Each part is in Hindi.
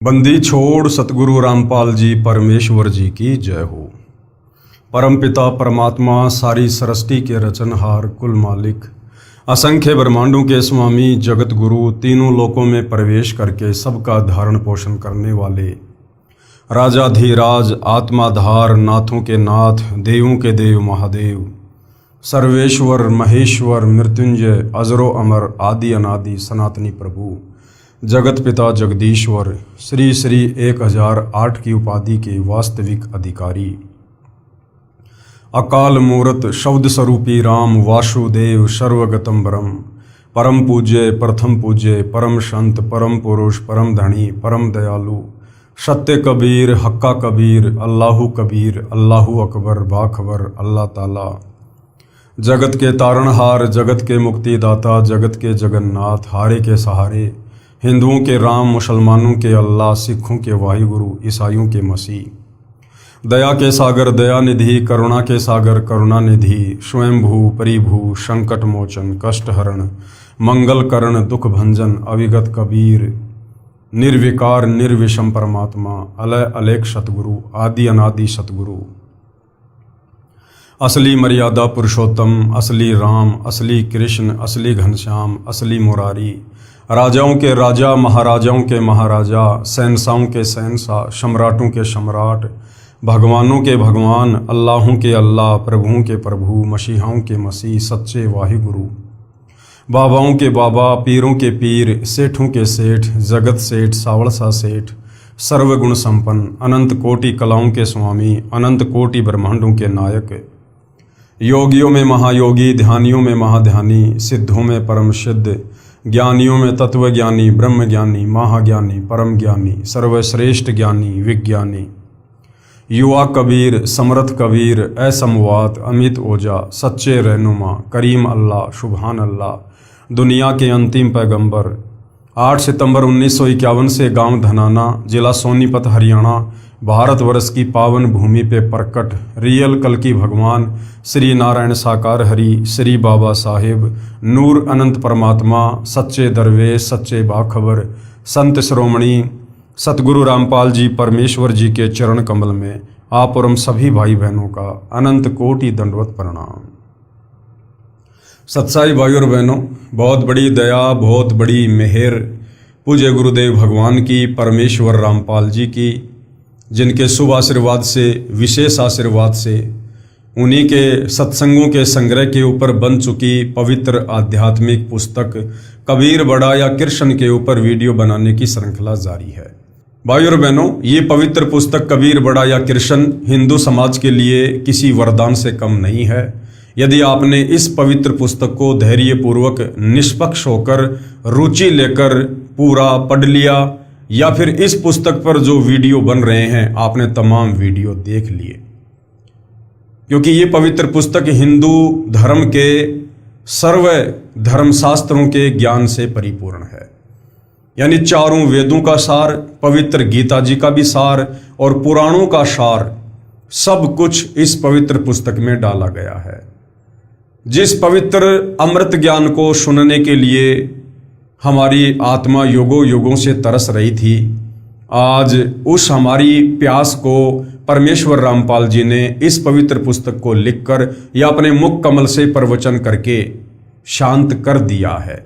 बंदी छोड़ सतगुरु रामपाल जी परमेश्वर जी की जय हो। परमपिता परमात्मा सारी सृष्टि के रचनहार कुल मालिक असंख्य ब्रह्मांडों के स्वामी जगत गुरु तीनों लोकों में प्रवेश करके सबका धारण पोषण करने वाले राजाधिराज आत्माधार नाथों के नाथ देवों के देव महादेव सर्वेश्वर महेश्वर मृत्युंजय अजरो अमर आदि अनादि सनातनी प्रभु जगत पिता जगदीश्वर श्री श्री 1008 की उपाधि के वास्तविक अधिकारी अकाल मूर्त शब्द स्वरूपी राम वासुदेव सर्वगतम ब्रह्म परम पूज्य प्रथम पूज्य परम संत परम पुरुष परम धनी परम दयालु सत्य कबीर हक्का कबीर अल्लाहु कबीर अल्लाहु अकबर बाखबर अल्लाह ताला जगत के तारणहार जगत के मुक्तिदाता जगत के जगन्नाथ हारे के सहारे हिंदुओं के राम मुसलमानों के अल्लाह सिखों के वाहिगुरु ईसाइयों के मसीह दया के सागर दया निधि करुणा के सागर करुणा निधि स्वयंभू परिभू संकट मोचन कष्ट हरण मंगल करण दुख भंजन अविगत कबीर निर्विकार निर्विषम परमात्मा अलय अलेख सतगुरु आदि अनादि सतगुरु असली मर्यादा पुरुषोत्तम असली राम असली कृष्ण असली घनश्याम असली मुरारी राजाओं के राजा महाराजाओं के महाराजा शहंशाहों के शहंशाह सम्राटों के सम्राट भगवानों के भगवान अल्लाहों के अल्लाह प्रभुओं के प्रभु मसीहाओं के मसीह सच्चे वाहिगुरु बाबाओं के बाबा पीरों के पीर सेठों के सेठ जगत सेठ सावड़सा सेठ सर्वगुण संपन्न अनंत कोटि कलाओं के स्वामी अनंत कोटि ब्रह्मांडों के नायक योगियों में महायोगी ध्यानियों में महाध्यानी सिद्धों में परम सिद्ध ज्ञानियों में तत्वज्ञानी ब्रह्म ज्ञानी महाज्ञानी परम ज्ञानी सर्वश्रेष्ठ ज्ञानी विज्ञानी युवा कबीर समर्थ कबीर असमवात अमित ओजा सच्चे रहनुमा करीम अल्लाह सुभान अल्लाह दुनिया के अंतिम पैगंबर 8 सितंबर 1951 से गांव धनाना जिला सोनीपत हरियाणा भारतवर्ष की पावन भूमि पे प्रकट रियल कल की भगवान श्री नारायण साकार हरि श्री बाबा साहेब नूर अनंत परमात्मा सच्चे दरवेश सच्चे बाखबर संत श्रोमणी सतगुरु रामपाल जी परमेश्वर जी के चरण कमल में आप और हम सभी भाई बहनों का अनंत कोटि दंडवत प्रणाम। सत्साई भाई और बहनों, बहुत बड़ी दया बहुत बड़ी मेहर पूज्य गुरुदेव भगवान की परमेश्वर रामपाल जी की, जिनके शुभ आशीर्वाद से विशेष आशीर्वाद से उन्हीं के सत्संगों के संग्रह के ऊपर बन चुकी पवित्र आध्यात्मिक पुस्तक कबीर बड़ा या कृष्ण के ऊपर वीडियो बनाने की श्रृंखला जारी है। भाई और बहनों, ये पवित्र पुस्तक कबीर बड़ा या कृष्ण हिंदू समाज के लिए किसी वरदान से कम नहीं है। यदि आपने इस पवित्र पुस्तक को धैर्यपूर्वक निष्पक्ष होकर रुचि लेकर पूरा पढ़ लिया या फिर इस पुस्तक पर जो वीडियो बन रहे हैं आपने तमाम वीडियो देख लिए, क्योंकि ये पवित्र पुस्तक हिंदू धर्म के सर्व धर्मशास्त्रों के ज्ञान से परिपूर्ण है। यानी चारों वेदों का सार, पवित्र गीता जी का भी सार और पुराणों का सार सब कुछ इस पवित्र पुस्तक में डाला गया है। जिस पवित्र अमृत ज्ञान को सुनने के लिए हमारी आत्मा युगों युगों से तरस रही थी, आज उस हमारी प्यास को परमेश्वर रामपाल जी ने इस पवित्र पुस्तक को लिखकर या अपने मुख कमल से प्रवचन करके शांत कर दिया है।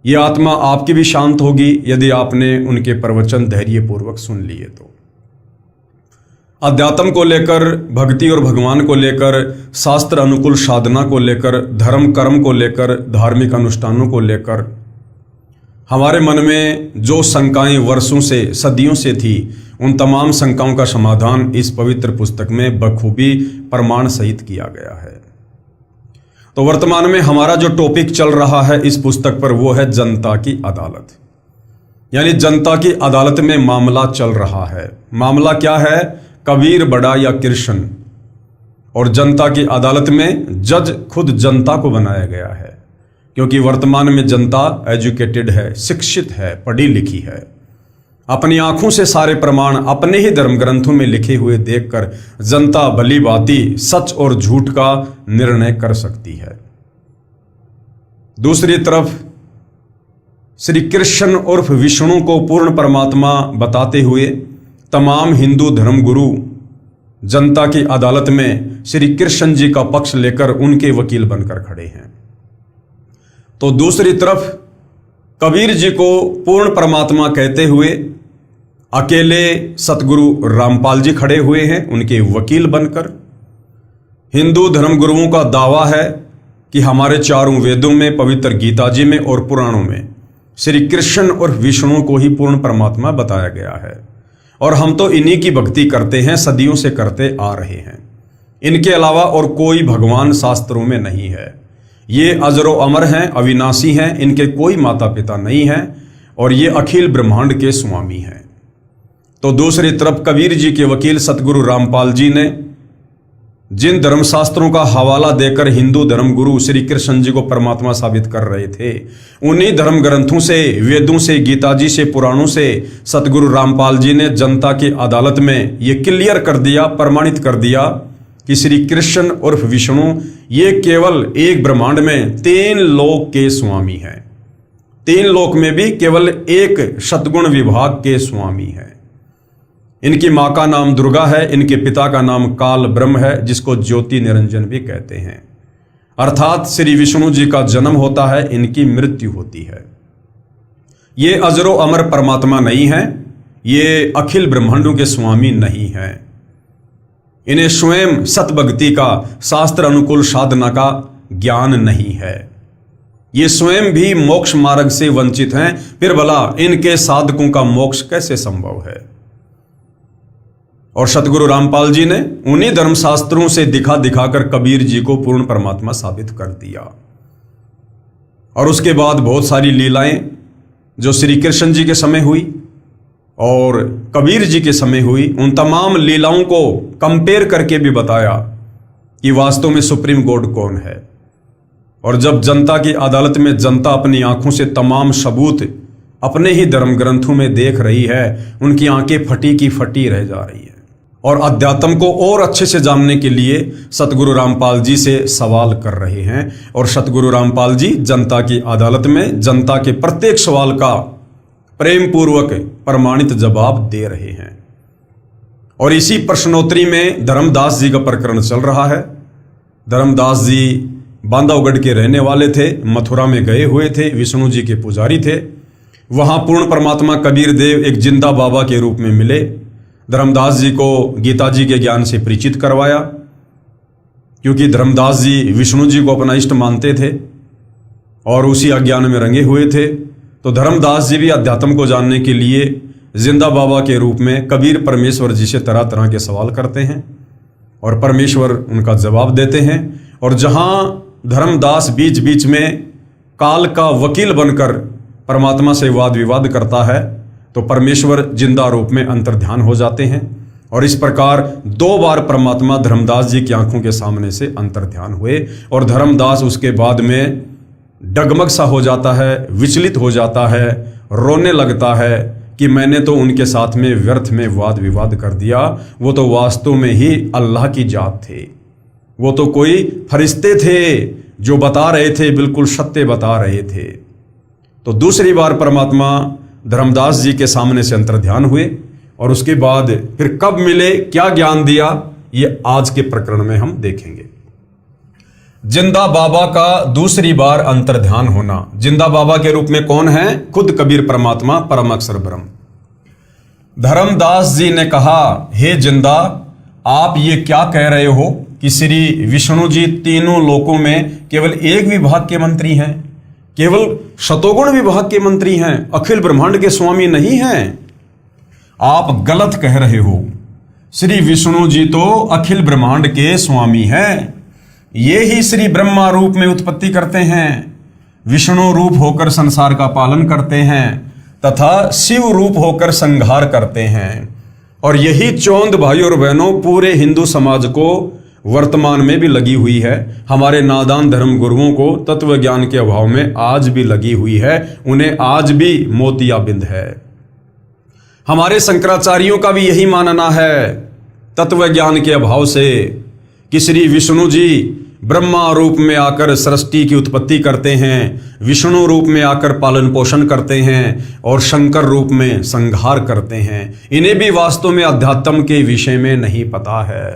ये आत्मा आपकी भी शांत होगी यदि आपने उनके प्रवचन धैर्यपूर्वक सुन लिए तो। अध्यात्म को लेकर, भक्ति और भगवान को लेकर, शास्त्र अनुकूल साधना को लेकर, धर्म कर्म को लेकर, धार्मिक अनुष्ठानों को लेकर हमारे मन में जो शंकाएं वर्षों से सदियों से थी, उन तमाम शंकाओं का समाधान इस पवित्र पुस्तक में बखूबी प्रमाण सहित किया गया है। तो वर्तमान में हमारा जो टॉपिक चल रहा है इस पुस्तक पर वो है जनता की अदालत। यानी जनता की अदालत में मामला चल रहा है। मामला क्या है? कबीर बड़ा या कृष्ण। और जनता की अदालत में जज खुद जनता को बनाया गया है, क्योंकि वर्तमान में जनता एजुकेटेड है, शिक्षित है, पढ़ी लिखी है, अपनी आंखों से सारे प्रमाण अपने ही धर्म ग्रंथों में लिखे हुए देखकर जनता भली भांति सच और झूठ का निर्णय कर सकती है। दूसरी तरफ श्री कृष्ण उर्फ विष्णु को पूर्ण परमात्मा बताते हुए तमाम हिंदू धर्मगुरु जनता की अदालत में श्री कृष्ण जी का पक्ष लेकर उनके वकील बनकर खड़े हैं। तो दूसरी तरफ कबीर जी को पूर्ण परमात्मा कहते हुए अकेले सतगुरु रामपाल जी खड़े हुए हैं उनके वकील बनकर। हिंदू धर्मगुरुओं का दावा है कि हमारे चारों वेदों में, पवित्र गीता जी में और पुराणों में श्री कृष्ण और विष्णु को ही पूर्ण परमात्मा बताया गया है और हम तो इन्हीं की भक्ति करते हैं, सदियों से करते आ रहे हैं। इनके अलावा और कोई भगवान शास्त्रों में नहीं है। ये अजरो अमर हैं, अविनाशी हैं, इनके कोई माता पिता नहीं हैं और ये अखिल ब्रह्मांड के स्वामी हैं। तो दूसरी तरफ कबीर जी के वकील सतगुरु रामपाल जी ने जिन धर्मशास्त्रों का हवाला देकर हिंदू धर्मगुरु श्री कृष्ण जी को परमात्मा साबित कर रहे थे, उन्हीं धर्म ग्रंथों से, वेदों से, गीता जी से, पुराणों से सतगुरु रामपाल जी ने जनता की अदालत में ये क्लियर कर दिया, प्रमाणित कर दिया कि श्री कृष्ण उर्फ विष्णु ये केवल एक ब्रह्मांड में 3 लोक के स्वामी हैं। 3 लोक में भी केवल एक शतगुण विभाग के स्वामी हैं। इनकी माँ का नाम दुर्गा है, इनके पिता का नाम काल ब्रह्म है, जिसको ज्योति निरंजन भी कहते हैं। अर्थात श्री विष्णु जी का जन्म होता है, इनकी मृत्यु होती है। ये अजरो अमर परमात्मा नहीं है, ये अखिल ब्रह्मांडों के स्वामी नहीं है। इन्हें स्वयं सतभक्ति का, शास्त्र अनुकूल साधना का ज्ञान नहीं है। ये स्वयं भी मोक्ष मार्ग से वंचित हैं, फिर भला इनके साधकों का मोक्ष कैसे संभव है। और सतगुरु रामपाल जी ने उन्हीं धर्मशास्त्रों से दिखा दिखाकर कबीर जी को पूर्ण परमात्मा साबित कर दिया। और उसके बाद बहुत सारी लीलाएं जो श्री कृष्ण जी के समय हुई और कबीर जी के समय हुई, उन तमाम लीलाओं को कंपेयर करके भी बताया कि वास्तव में सुप्रीम गॉड कौन है। और जब जनता की अदालत में जनता अपनी आंखों से तमाम सबूत अपने ही धर्म ग्रंथों में देख रही है, उनकी आंखें फटी की फटी रह जा रही है। और अध्यात्म को और अच्छे से जानने के लिए सतगुरु रामपाल जी से सवाल कर रहे हैं और सतगुरु रामपाल जी जनता की अदालत में जनता के प्रत्येक सवाल का प्रेम पूर्वक प्रमाणित जवाब दे रहे हैं। और इसी प्रश्नोत्तरी में धर्मदास जी का प्रकरण चल रहा है। धर्मदास जी बांधवगढ़ के रहने वाले थे, मथुरा में गए हुए थे, विष्णु जी के पुजारी थे। वहां पूर्ण परमात्मा कबीर देव एक जिंदा बाबा के रूप में मिले। धर्मदास जी को गीता जी के ज्ञान से परिचित करवाया, क्योंकि धर्मदास जी विष्णु जी को अपना इष्ट मानते थे और उसी अज्ञान में रंगे हुए थे। तो धर्मदास जी भी अध्यात्म को जानने के लिए जिंदा बाबा के रूप में कबीर परमेश्वर जी से तरह तरह के सवाल करते हैं और परमेश्वर उनका जवाब देते हैं। और जहां धर्मदास बीच बीच में काल का वकील बनकर परमात्मा से वाद विवाद करता है, तो परमेश्वर जिंदा रूप में अंतर्ध्यान हो जाते हैं। और इस प्रकार 2 बार परमात्मा धर्मदास जी की आंखों के सामने से अंतर्ध्यान हुए और धर्मदास उसके बाद में डगमग सा हो जाता है, विचलित हो जाता है, रोने लगता है कि मैंने तो उनके साथ में व्यर्थ में वाद विवाद कर दिया। वो तो वास्तव में ही अल्लाह की जात थे, वो तो कोई फरिश्ते थे जो बता रहे थे, बिल्कुल सत्य बता रहे थे। तो दूसरी बार परमात्मा धर्मदास जी के सामने से अंतर्ध्यान हुए और उसके बाद फिर कब मिले, क्या ज्ञान दिया, ये आज के प्रकरण में हम देखेंगे। जिंदा बाबा का दूसरी बार अंतर्ध्यान होना। जिंदा बाबा के रूप में कौन है? खुद कबीर परमात्मा, परम अक्षर ब्रह्म। धर्मदास जी ने कहा, हे जिंदा, आप ये क्या कह रहे हो कि श्री विष्णु जी 3 लोकों में केवल एक विभाग के मंत्री हैं, केवल शतोगुण विभाग के मंत्री हैं, अखिल ब्रह्मांड के स्वामी नहीं हैं। आप गलत कह रहे हो। श्री विष्णु जी तो अखिल ब्रह्मांड के स्वामी हैं। ये ही श्री ब्रह्मा रूप में उत्पत्ति करते हैं, विष्णु रूप होकर संसार का पालन करते हैं तथा शिव रूप होकर संहार करते हैं। और यही चौंध भाई और बहनों पूरे हिंदू समाज को वर्तमान में भी लगी हुई है। हमारे नादान धर्म गुरुओं को तत्व ज्ञान के अभाव में आज भी लगी हुई है, उन्हें आज भी मोतियाबिंद है। हमारे शंकराचार्यों का भी यही मानना है तत्व ज्ञान के अभाव से कि श्री विष्णु जी ब्रह्मा रूप में आकर सृष्टि की उत्पत्ति करते हैं, विष्णु रूप में आकर पालन पोषण करते हैं और शंकर रूप में संहार करते हैं। इन्हें भी वास्तव में अध्यात्म के विषय में नहीं पता है।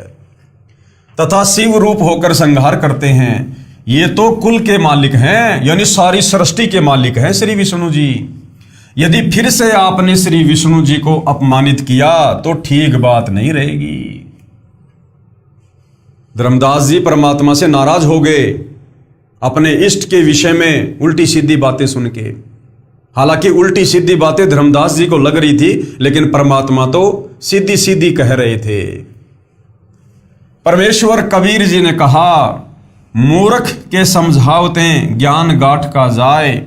तथा शिव रूप होकर संहार करते हैं। ये तो कुल के मालिक हैं, यानी सारी सृष्टि के मालिक हैं श्री विष्णु जी। यदि फिर से आपने श्री विष्णु जी को अपमानित किया तो ठीक बात नहीं रहेगी। धर्मदास जी परमात्मा से नाराज हो गए अपने इष्ट के विषय में उल्टी सीधी बातें सुन के। हालांकि उल्टी सीधी बातें धर्मदास जी को लग रही थी, लेकिन परमात्मा तो सीधी सीधी कह रहे थे। परमेश्वर कबीर जी ने कहा, मूर्ख के समझावते ज्ञान गाठ का जाए,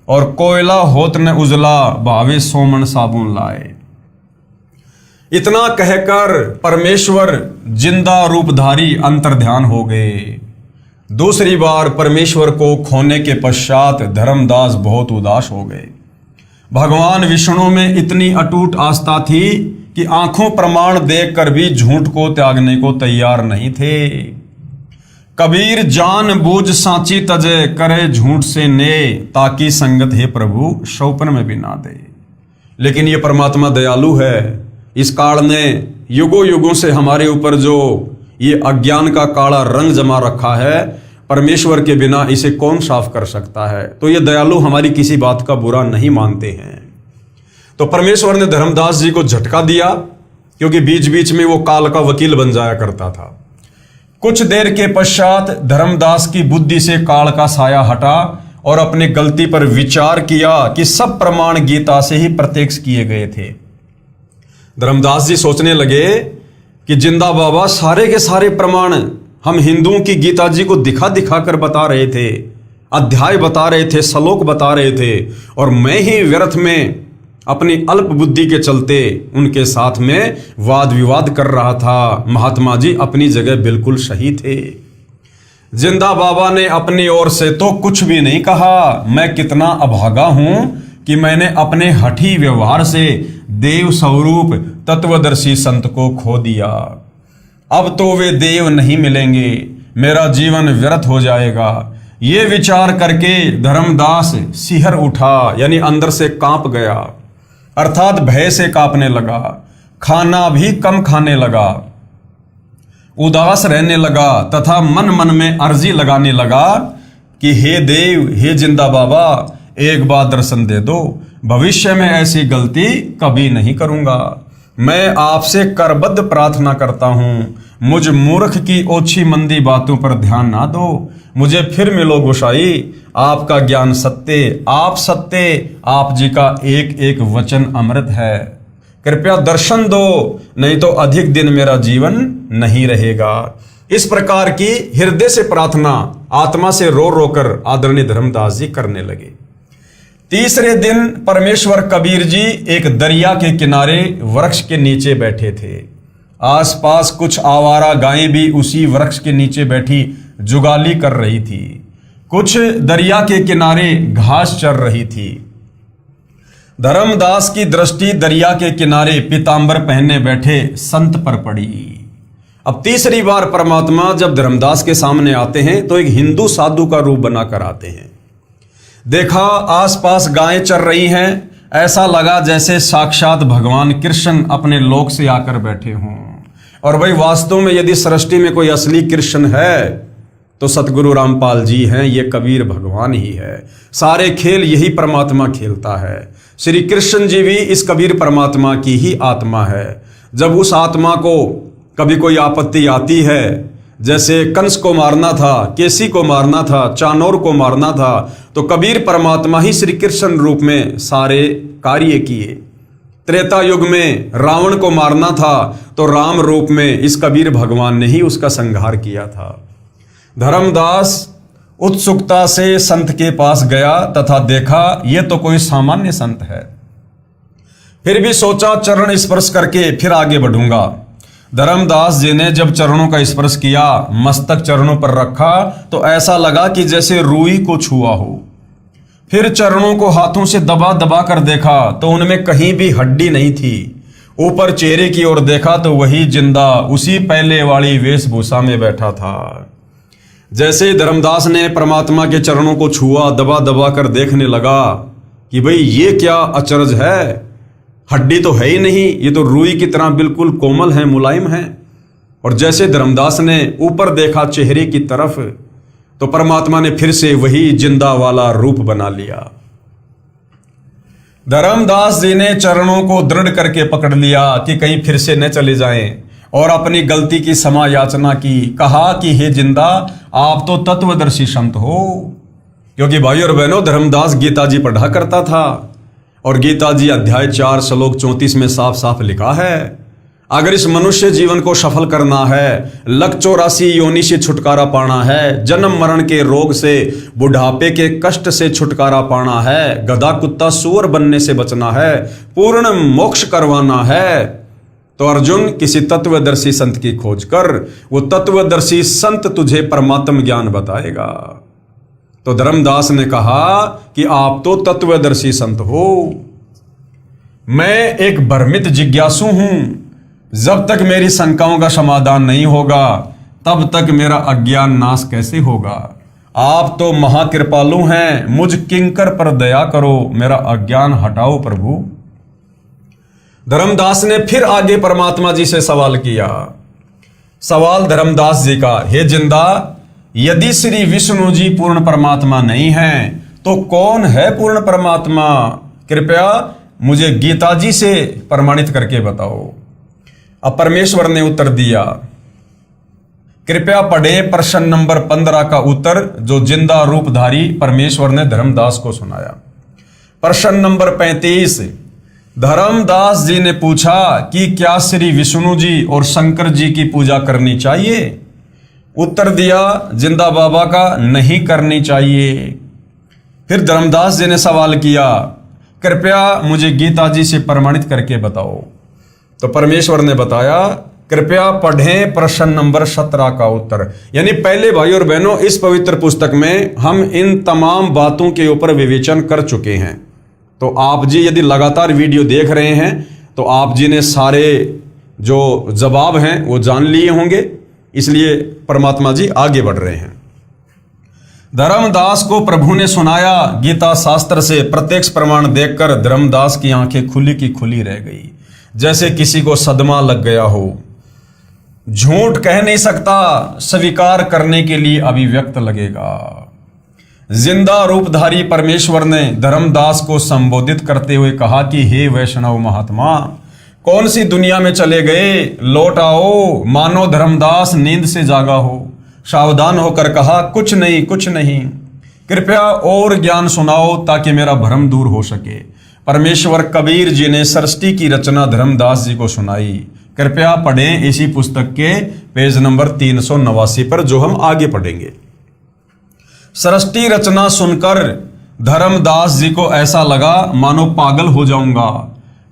और कोयला होत न उजला भावे सोमन साबुन लाए। इतना कहकर परमेश्वर जिंदा रूपधारी अंतर्ध्यान हो गए। दूसरी बार परमेश्वर को खोने के पश्चात धर्मदास बहुत उदास हो गए। भगवान विष्णु में इतनी अटूट आस्था थी कि आंखों प्रमाण देखकर भी झूठ को त्यागने को तैयार नहीं थे। कबीर जान बूझ सांची तजे, करे झूठ से ने, ताकि संगत हे प्रभु शौपन में भी ना दे। लेकिन ये परमात्मा दयालु है। इस काल ने युगों युगों से हमारे ऊपर जो ये अज्ञान का काला रंग जमा रखा है, परमेश्वर के बिना इसे कौन साफ कर सकता है। तो ये दयालु हमारी किसी बात का बुरा नहीं मानते हैं। तो परमेश्वर ने धर्मदास जी को झटका दिया, क्योंकि बीच बीच में वो काल का वकील बन जाया करता था। कुछ देर के पश्चात धर्मदास की बुद्धि से काल का साया हटा और अपनी गलती पर विचार किया कि सब प्रमाण गीता से ही प्रत्यक्ष किए गए थे। धर्मदास जी सोचने लगे कि जिंदा बाबा सारे के सारे प्रमाण हम हिंदुओं की गीता जी को दिखा दिखा कर बता रहे थे, अध्याय बता रहे थे, श्लोक बता रहे थे, और मैं ही व्यर्थ में अपनी अल्प बुद्धि के चलते उनके साथ में वाद विवाद कर रहा था। महात्मा जी अपनी जगह बिल्कुल सही थे। जिंदा बाबा ने अपनी ओर से तो कुछ भी नहीं कहा। मैं कितना अभागा हूं कि मैंने अपने हठी व्यवहार से देव स्वरूप तत्वदर्शी संत को खो दिया। अब तो वे देव नहीं मिलेंगे, मेरा जीवन व्यर्थ हो जाएगा। ये विचार करके धर्मदास सिहर उठा, यानी अंदर से कांप गया, अर्थात भय से कांपने लगा। खाना भी कम खाने लगा, उदास रहने लगा, तथा मन मन में अर्जी लगाने लगा कि हे देव, हे जिंदा बाबा, एक बार दर्शन दे दो। भविष्य में ऐसी गलती कभी नहीं करूंगा। मैं आपसे करबद्ध प्रार्थना करता हूं, मुझ मूर्ख की ओछी मंदी बातों पर ध्यान ना दो। मुझे फिर मिलो गोसाई, आपका ज्ञान सत्य, आप सत्य, आप जी का एक एक वचन अमृत है। कृपया दर्शन दो, नहीं तो अधिक दिन मेरा जीवन नहीं रहेगा। इस प्रकार की हृदय से प्रार्थना आत्मा से रो रो कर आदरणीय धर्मदास जी करने लगे। तीसरे दिन परमेश्वर कबीर जी एक दरिया के किनारे वृक्ष के नीचे बैठे थे। आसपास कुछ आवारा गायें भी उसी वृक्ष के नीचे बैठी जुगाली कर रही थी। कुछ दरिया के किनारे घास चर रही थी। धर्मदास की दृष्टि दरिया के किनारे पीतांबर पहने बैठे संत पर पड़ी। अब तीसरी बार परमात्मा जब धर्मदास के सामने आते हैं तो एक हिंदू साधु का रूप बनाकर आते हैं। देखा आसपास गायें चर रही हैं, ऐसा लगा जैसे साक्षात भगवान कृष्ण अपने लोक से आकर बैठे हों। और भाई वास्तव में यदि सृष्टि में कोई असली कृष्ण है तो सतगुरु रामपाल जी हैं, ये कबीर भगवान ही है। सारे खेल यही परमात्मा खेलता है। श्री कृष्ण जी भी इस कबीर परमात्मा की ही आत्मा है। जब उस आत्मा को कभी कोई आपत्ति आती है, जैसे कंस को मारना था, केसी को मारना था, चानोर को मारना था, तो कबीर परमात्मा ही श्री कृष्ण रूप में सारे कार्य किए। त्रेता युग में रावण को मारना था तो राम रूप में इस कबीर भगवान ने ही उसका संहार किया था। धर्मदास उत्सुकता से संत के पास गया तथा देखा ये तो कोई सामान्य संत है। फिर भी सोचा चरण स्पर्श करके फिर आगे बढ़ूंगा। धर्मदास जी ने जब चरणों का स्पर्श किया, मस्तक चरणों पर रखा तो ऐसा लगा कि जैसे रूई को छुआ हो। फिर चरणों को हाथों से दबा दबा कर देखा तो उनमें कहीं भी हड्डी नहीं थी। ऊपर चेहरे की ओर देखा तो वही जिंदा उसी पहले वाली वेशभूषा में बैठा था। जैसे ही धर्मदास ने परमात्मा के चरणों को छुआ, दबा दबा कर देखने लगा कि भाई ये क्या अचरज है, हड्डी तो है ही नहीं, ये तो रुई की तरह बिल्कुल कोमल है, मुलायम है। और जैसे धर्मदास ने ऊपर देखा चेहरे की तरफ, तो परमात्मा ने फिर से वही जिंदा वाला रूप बना लिया। धर्मदास जी ने चरणों को दृढ़ करके पकड़ लिया कि कहीं फिर से न चले जाएं, और अपनी गलती की क्षमा याचना की। कहा कि हे जिंदा, आप तो तत्वदर्शी संत हो। क्योंकि भाई और बहनों, धर्मदास गीता जी पढ़ा करता था, और गीता जी अध्याय 4 श्लोक 34 में साफ साफ लिखा है, अगर इस मनुष्य जीवन को सफल करना है, लक 84 योनि से छुटकारा पाना है, जन्म मरण के रोग से, बुढ़ापे के कष्ट से छुटकारा पाना है, गधा कुत्ता सूअर बनने से बचना है, पूर्ण मोक्ष करवाना है, तो अर्जुन किसी तत्वदर्शी संत की खोज कर। वो तत्वदर्शी संत तुझे परमात्म ज्ञान बताएगा। तो धर्मदास ने कहा कि आप तो तत्वदर्शी संत हो, मैं एक भ्रमित जिज्ञासु हूं। जब तक मेरी शंकाओं का समाधान नहीं होगा, तब तक मेरा अज्ञान नाश कैसे होगा। आप तो महाकृपालु हैं, मुझ किंकर पर दया करो, मेरा अज्ञान हटाओ प्रभु। धर्मदास ने फिर आगे परमात्मा जी से सवाल किया। सवाल धर्मदास जी का, हे जिंदा, यदि श्री विष्णु जी पूर्ण परमात्मा नहीं हैं, तो कौन है पूर्ण परमात्मा? कृपया मुझे गीता जी से प्रमाणित करके बताओ। अब परमेश्वर ने उत्तर दिया। कृपया पढ़े प्रश्न नंबर 15 का उत्तर, जो जिंदा रूपधारी परमेश्वर ने धर्मदास को सुनाया। प्रश्न नंबर 35, धर्मदास जी ने पूछा कि क्या श्री विष्णु जी और शंकर जी की पूजा करनी चाहिए? उत्तर दिया जिंदा बाबा का, नहीं करनी चाहिए। फिर धर्मदास जी ने सवाल किया, कृपया मुझे गीता जी से प्रमाणित करके बताओ। तो परमेश्वर ने बताया, कृपया पढ़ें प्रश्न नंबर 17 का उत्तर। यानी पहले भाई और बहनों, इस पवित्र पुस्तक में हम इन तमाम बातों के ऊपर विवेचन कर चुके हैं। तो आप जी यदि लगातार वीडियो देख रहे हैं, तो आप जी ने सारे जो जवाब हैं वो जान लिए होंगे, इसलिए परमात्मा जी आगे बढ़ रहे हैं। धर्मदास को प्रभु ने सुनाया गीता शास्त्र से प्रत्यक्ष प्रमाण देखकर धर्मदास की आंखें खुली की खुली रह गई, जैसे किसी को सदमा लग गया हो। झूठ कह नहीं सकता, स्वीकार करने के लिए अभिव्यक्त लगेगा। जिंदा रूपधारी परमेश्वर ने धर्मदास को संबोधित करते हुए कहा कि हे वैष्णव महात्मा, कौन सी दुनिया में चले गए, लौट आओ। मानो धर्मदास नींद से जागा हो। सावधान होकर कहा, कुछ नहीं कुछ नहीं, कृपया और ज्ञान सुनाओ ताकि मेरा भ्रम दूर हो सके। परमेश्वर कबीर जी ने सृष्टि की रचना धर्मदास जी को सुनाई। कृपया पढ़ें इसी पुस्तक के पेज नंबर 389 पर, जो हम आगे पढ़ेंगे। सृष्टि रचना सुनकर धर्मदास जी को ऐसा लगा मानो पागल हो जाऊंगा,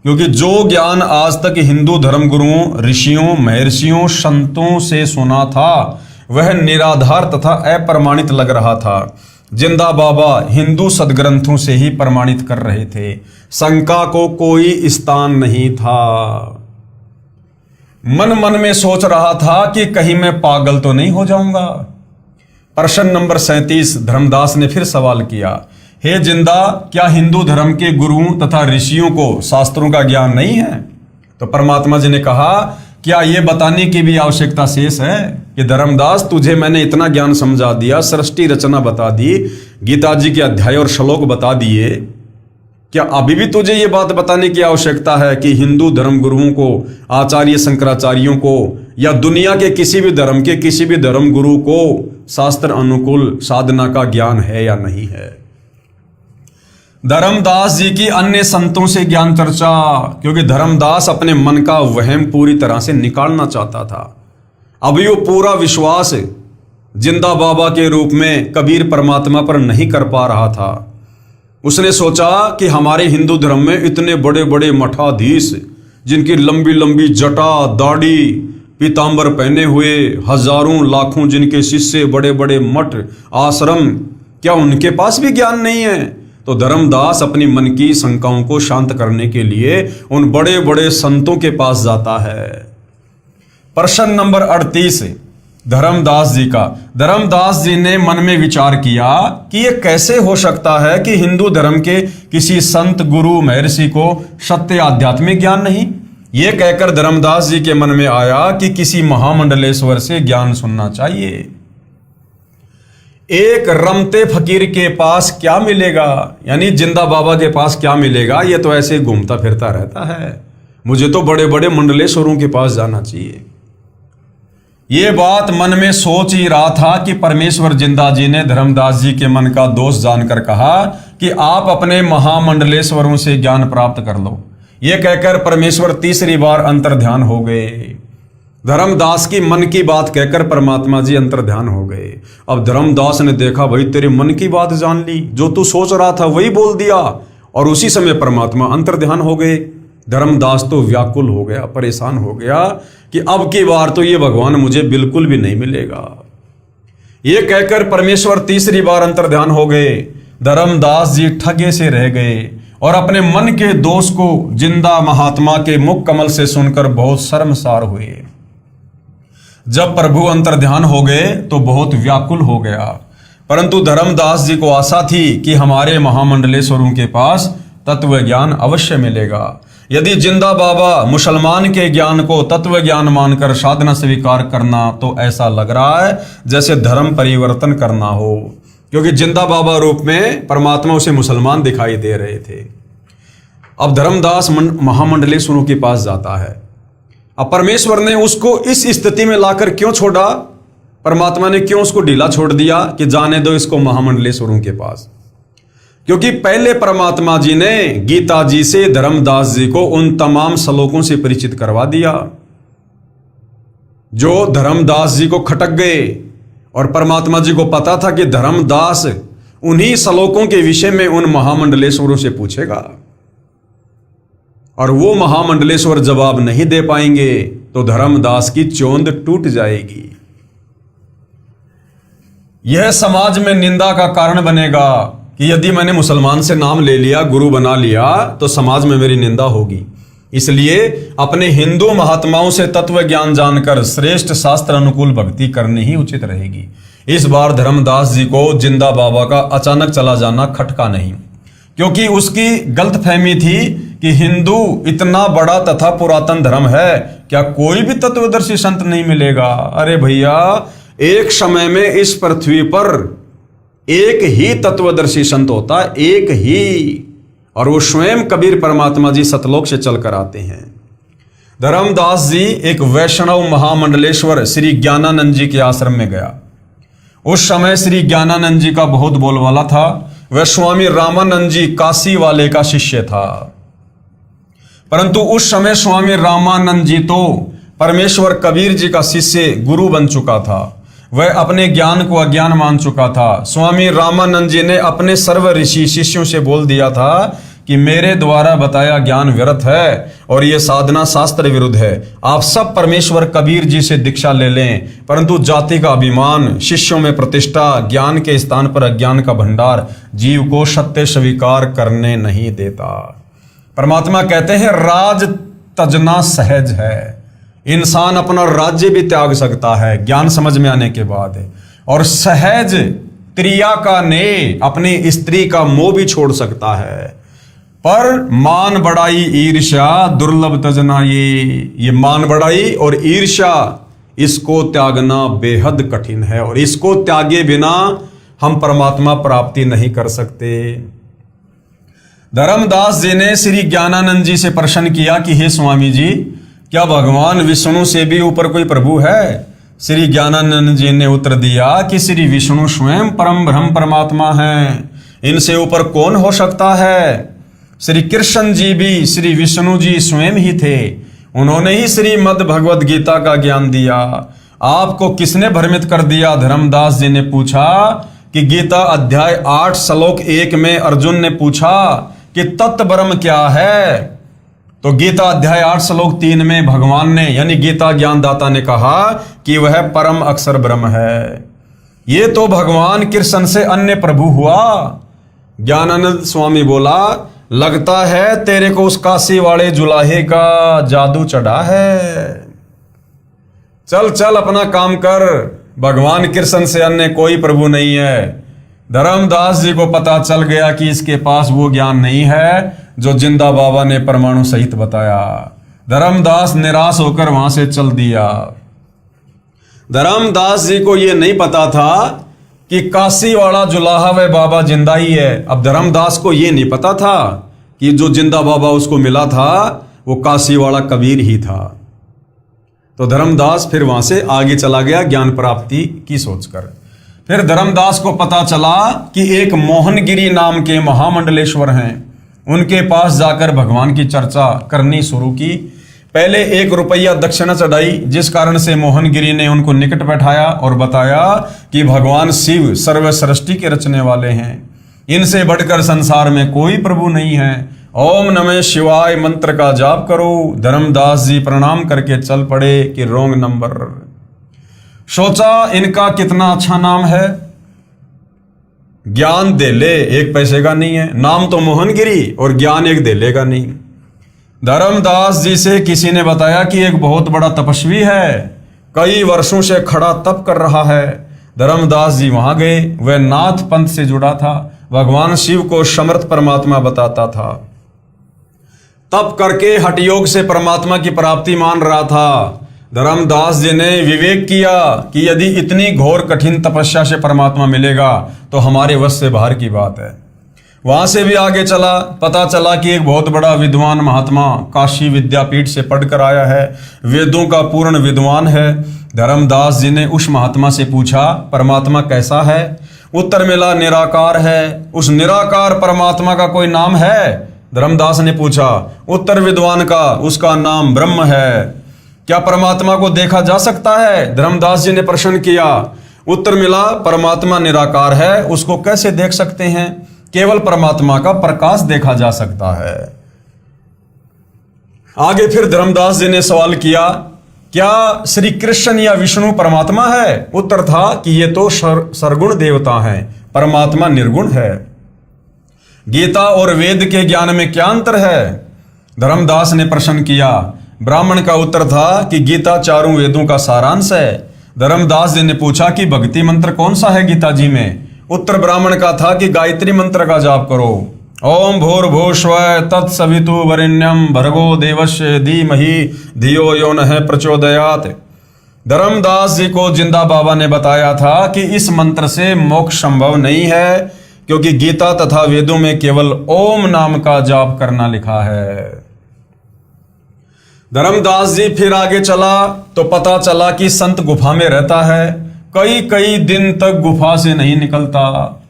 क्योंकि जो ज्ञान आज तक हिंदू धर्मगुरुओं, ऋषियों, महर्षियों, संतों से सुना था, वह निराधार तथा अप्रमाणित लग रहा था। जिंदा बाबा हिंदू सदग्रंथों से ही प्रमाणित कर रहे थे, शंका को कोई स्थान नहीं था। मन मन में सोच रहा था कि कहीं मैं पागल तो नहीं हो जाऊंगा। प्रश्न नंबर 37, धर्मदास ने फिर सवाल किया, हे जिंदा, क्या हिंदू धर्म के गुरुओं तथा ऋषियों को शास्त्रों का ज्ञान नहीं है? तो परमात्मा जी ने कहा, क्या यह बताने की भी आवश्यकता शेष है कि धर्मदास, तुझे मैंने इतना ज्ञान समझा दिया, सृष्टि रचना बता दी, गीता जी के अध्याय और श्लोक बता दिए, क्या अभी भी तुझे ये बात बताने की आवश्यकता है कि हिंदू धर्म गुरुओं को, आचार्य शंकराचार्यों को, या दुनिया के किसी भी धर्म के किसी भी धर्म गुरु को शास्त्र अनुकूल साधना का ज्ञान है या नहीं है? धर्मदास जी की अन्य संतों से ज्ञान चर्चा, क्योंकि धर्मदास अपने मन का वहम पूरी तरह से निकालना चाहता था। अभी वो पूरा विश्वास जिंदा बाबा के रूप में कबीर परमात्मा पर नहीं कर पा रहा था। उसने सोचा कि हमारे हिंदू धर्म में इतने बड़े बड़े मठाधीश, जिनकी लंबी लंबी जटा, दाढ़ी, पीतांबर पहने हुए, हजारों लाखों जिनके शिष्य, बड़े बड़े मठ, आश्रम, क्या उनके पास भी ज्ञान नहीं है? तो धर्मदास अपनी मन की शंकाओं को शांत करने के लिए उन बड़े बड़े संतों के पास जाता है। प्रश्न नंबर 38, धर्मदास जी का। धर्मदास जी ने मन में विचार किया कि ये कैसे हो सकता है कि हिंदू धर्म के किसी संत गुरु महर्षि को सत्य आध्यात्मिक ज्ञान नहीं। ये कहकर धर्मदास जी के मन में आया कि किसी महामंडलेश्वर से ज्ञान सुनना चाहिए। एक रमते फकीर के पास क्या मिलेगा, यानी जिंदा बाबा के पास क्या मिलेगा, ये तो ऐसे घूमता फिरता रहता है, मुझे तो बड़े बड़े मंडलेश्वरों के पास जाना चाहिए। ये बात मन में सोच ही रहा था कि परमेश्वर जिंदा जी ने धर्मदास जी के मन का दोष जानकर कहा कि आप अपने महामंडलेश्वरों से ज्ञान प्राप्त कर लो। ये कहकर परमेश्वर तीसरी बार अंतर्ध्यान हो गए। धर्मदास की मन की बात कहकर परमात्मा जी अंतर्ध्यान हो गए। अब धर्मदास ने देखा, भाई तेरे मन की बात जान ली, जो तू सोच रहा था वही बोल दिया, और उसी समय परमात्मा अंतर्ध्यान हो गए। धर्मदास तो व्याकुल हो गया, परेशान हो गया कि अब की बार तो ये भगवान मुझे बिल्कुल भी नहीं मिलेगा। ये कहकर परमेश्वर तीसरी बार अंतर्ध्यान हो गए। धर्मदास जी ठगे से रह गए और अपने मन के दोष को जिंदा महात्मा के मुख कमल से सुनकर बहुत शर्मसार हुए। जब प्रभु अंतर्ध्यान हो गए तो बहुत व्याकुल हो गया, परंतु धर्मदास जी को आशा थी कि हमारे महामंडलेश्वरों के पास तत्व ज्ञान अवश्य मिलेगा। यदि जिंदा बाबा मुसलमान के ज्ञान को तत्व ज्ञान मानकर साधना स्वीकार करना, तो ऐसा लग रहा है जैसे धर्म परिवर्तन करना हो, क्योंकि जिंदा बाबा रूप में परमात्मा उसे मुसलमान दिखाई दे रहे थे। अब धर्मदास महामंडलेश्वरों के पास जाता है। अब परमेश्वर ने उसको इस स्थिति में लाकर क्यों छोड़ा, परमात्मा ने क्यों उसको ढीला छोड़ दिया कि जाने दो इसको महामंडलेश्वरों के पास? क्योंकि पहले परमात्मा जी ने गीता जी से धर्मदास जी को उन तमाम श्लोकों से परिचित करवा दिया जो धर्मदास जी को खटक गए, और परमात्मा जी को पता था कि धर्मदास उन्हीं श्लोकों के विषय में उन महामंडलेश्वरों से पूछेगा, और वो महामंडलेश्वर जवाब नहीं दे पाएंगे तो धर्मदास की चोंद टूट जाएगी। यह समाज में निंदा का कारण बनेगा कि यदि मैंने मुसलमान से नाम ले लिया, गुरु बना लिया, तो समाज में मेरी निंदा होगी। इसलिए अपने हिंदू महात्माओं से तत्व ज्ञान जानकर श्रेष्ठ शास्त्र अनुकूल भक्ति करनी ही उचित रहेगी। इस बार धर्मदास जी को जिंदा बाबा का अचानक चला जाना खटका नहीं, क्योंकि उसकी गलतफहमी थी कि हिंदू इतना बड़ा तथा पुरातन धर्म है, क्या कोई भी तत्वदर्शी संत नहीं मिलेगा? अरे भैया, एक समय में इस पृथ्वी पर एक ही तत्वदर्शी संत होता है, एक ही, और वो स्वयं कबीर परमात्मा जी सतलोक से चलकर आते हैं। धर्मदास जी एक वैष्णव महामंडलेश्वर श्री ज्ञानानंद जी के आश्रम में गया। उस समय श्री ज्ञानानंद जी का बहुत बोलबाला था। वह स्वामी रामानंद जी काशी वाले का शिष्य था, परंतु उस समय स्वामी रामानंद जी तो परमेश्वर कबीर जी का शिष्य गुरु बन चुका था। वह अपने ज्ञान को अज्ञान मान चुका था। स्वामी रामानंद जी ने अपने सर्व ऋषि शिष्यों से बोल दिया था कि मेरे द्वारा बताया ज्ञान व्यर्थ है और यह साधना शास्त्र विरुद्ध है। आप सब परमेश्वर कबीर जी से दीक्षा ले लें, परंतु जाति का अभिमान, शिष्यों में प्रतिष्ठा, ज्ञान के स्थान पर अज्ञान का भंडार जीव को सत्य स्वीकार करने नहीं देता। परमात्मा कहते हैं राज तजना सहज है। इंसान अपना राज्य भी त्याग सकता है ज्ञान समझ में आने के बाद, और सहज त्रिया का ने अपनी स्त्री का मोह भी छोड़ सकता है। पर मान बढ़ाई ईर्ष्या दुर्लभ तजना, ये मान बढ़ाई और ईर्ष्या, इसको त्यागना बेहद कठिन है, और इसको त्यागे बिना हम परमात्मा प्राप्ति नहीं कर सकते। धर्मदास जी ने श्री ज्ञानानंद जी से प्रश्न किया कि हे स्वामी जी, क्या भगवान विष्णु से भी ऊपर कोई प्रभु है? श्री ज्ञानानंद जी ने उत्तर दिया कि श्री विष्णु स्वयं परम ब्रह्म परमात्मा हैं, इनसे ऊपर कौन हो सकता है? श्री कृष्ण जी भी श्री विष्णु जी स्वयं ही थे, उन्होंने ही श्रीमद् भगवद गीता का ज्ञान दिया। आपको किसने भ्रमित कर दिया? धर्मदास जी ने पूछा कि गीता अध्याय 8 श्लोक 1 में अर्जुन ने पूछा कि तत्व ब्रह्म क्या है, तो गीता अध्याय 8 श्लोक 3 में भगवान ने यानी गीता ज्ञानदाता ने कहा कि वह परम अक्षर ब्रह्म है। ये तो भगवान कृष्ण से अन्य प्रभु हुआ। ज्ञानानंद स्वामी बोला, लगता है तेरे को उस काशी वाले जुलाहे का जादू चढ़ा है। चल चल अपना काम कर, भगवान कृष्ण से अन्य कोई प्रभु नहीं है। धर्मदास जी को पता चल गया कि इसके पास वो ज्ञान नहीं है जो जिंदा बाबा ने परमाणु सहित बताया। धर्मदास निराश होकर वहां से चल दिया। धर्मदास जी को यह नहीं पता था कि काशी वाला जुलाहा व बाबा जिंदा ही है। अब धर्मदास को यह नहीं पता था कि जो जिंदा बाबा उसको मिला था वो काशी वाला कबीर ही था। तो धर्मदास फिर वहां से आगे चला गया ज्ञान प्राप्ति की सोचकर। फिर धर्मदास को पता चला कि एक मोहनगिरी नाम के महामंडलेश्वर हैं, उनके पास जाकर भगवान की चर्चा करनी शुरू की। पहले 1 रुपया दक्षिणा चढ़ाई, जिस कारण से मोहनगिरी ने उनको निकट बैठाया और बताया कि भगवान शिव सर्व सृष्टि के रचने वाले हैं, इनसे बढ़कर संसार में कोई प्रभु नहीं है। ओम नमः शिवाय मंत्र का जाप करो। धर्मदास जी प्रणाम करके चल पड़े कि रोंग नंबर। सोचा इनका कितना अच्छा नाम है, ज्ञान दे ले 1 पैसे का नहीं है। नाम तो मोहनगिरी और ज्ञान 1 दे लेगा नहीं। धर्मदास जी से किसी ने बताया कि एक बहुत बड़ा तपस्वी है, कई वर्षों से खड़ा तप कर रहा है। धर्मदास जी वहां गए। वह नाथ पंथ से जुड़ा था, भगवान शिव को समर्थ परमात्मा बताता था। तप करके हठ योग से परमात्मा की प्राप्ति मान रहा था। धर्मदास जी ने विवेक किया कि यदि इतनी घोर कठिन तपस्या से परमात्मा मिलेगा तो हमारे वश से बाहर की बात है। वहां से भी आगे चला। पता चला कि एक बहुत बड़ा विद्वान महात्मा काशी विद्यापीठ से पढ़कर आया है, वेदों का पूर्ण विद्वान है। धर्मदास जी ने उस महात्मा से पूछा परमात्मा कैसा है। उत्तर मिला निराकार है। उस निराकार परमात्मा का कोई नाम है? धर्मदास ने पूछा। उत्तर विद्वान का, उसका नाम ब्रह्म है। क्या परमात्मा को देखा जा सकता है? धर्मदास जी ने प्रश्न किया। उत्तर मिला परमात्मा निराकार है, उसको कैसे देख सकते हैं? केवल परमात्मा का प्रकाश देखा जा सकता है। आगे फिर धर्मदास जी ने सवाल किया क्या श्री कृष्ण या विष्णु परमात्मा है? उत्तर था कि ये तो सरगुण देवता हैं, परमात्मा निर्गुण है। गीता और वेद के ज्ञान में क्या अंतर है? धर्मदास ने प्रश्न किया। ब्राह्मण का उत्तर था कि गीता चारों वेदों का सारांश है। धर्मदास जी ने पूछा कि भक्ति मंत्र कौन सा है गीता जी में? उत्तर ब्राह्मण का था कि गायत्री मंत्र का जाप करो। ओम भूर्भुवस्सुवः तत्सवितुर्वरेण्यं भर्गो देवस्य धीमहि धियो यो नः प्रचोदयात्। धर्मदास जी को जिंदा बाबा ने बताया था कि इस मंत्र से मोक्ष संभव नहीं है, क्योंकि गीता तथा वेदों में केवल ओम नाम का जाप करना लिखा है। धर्मदास जी फिर आगे चला तो पता चला कि संत गुफा में रहता है, कई कई दिन तक गुफा से नहीं निकलता।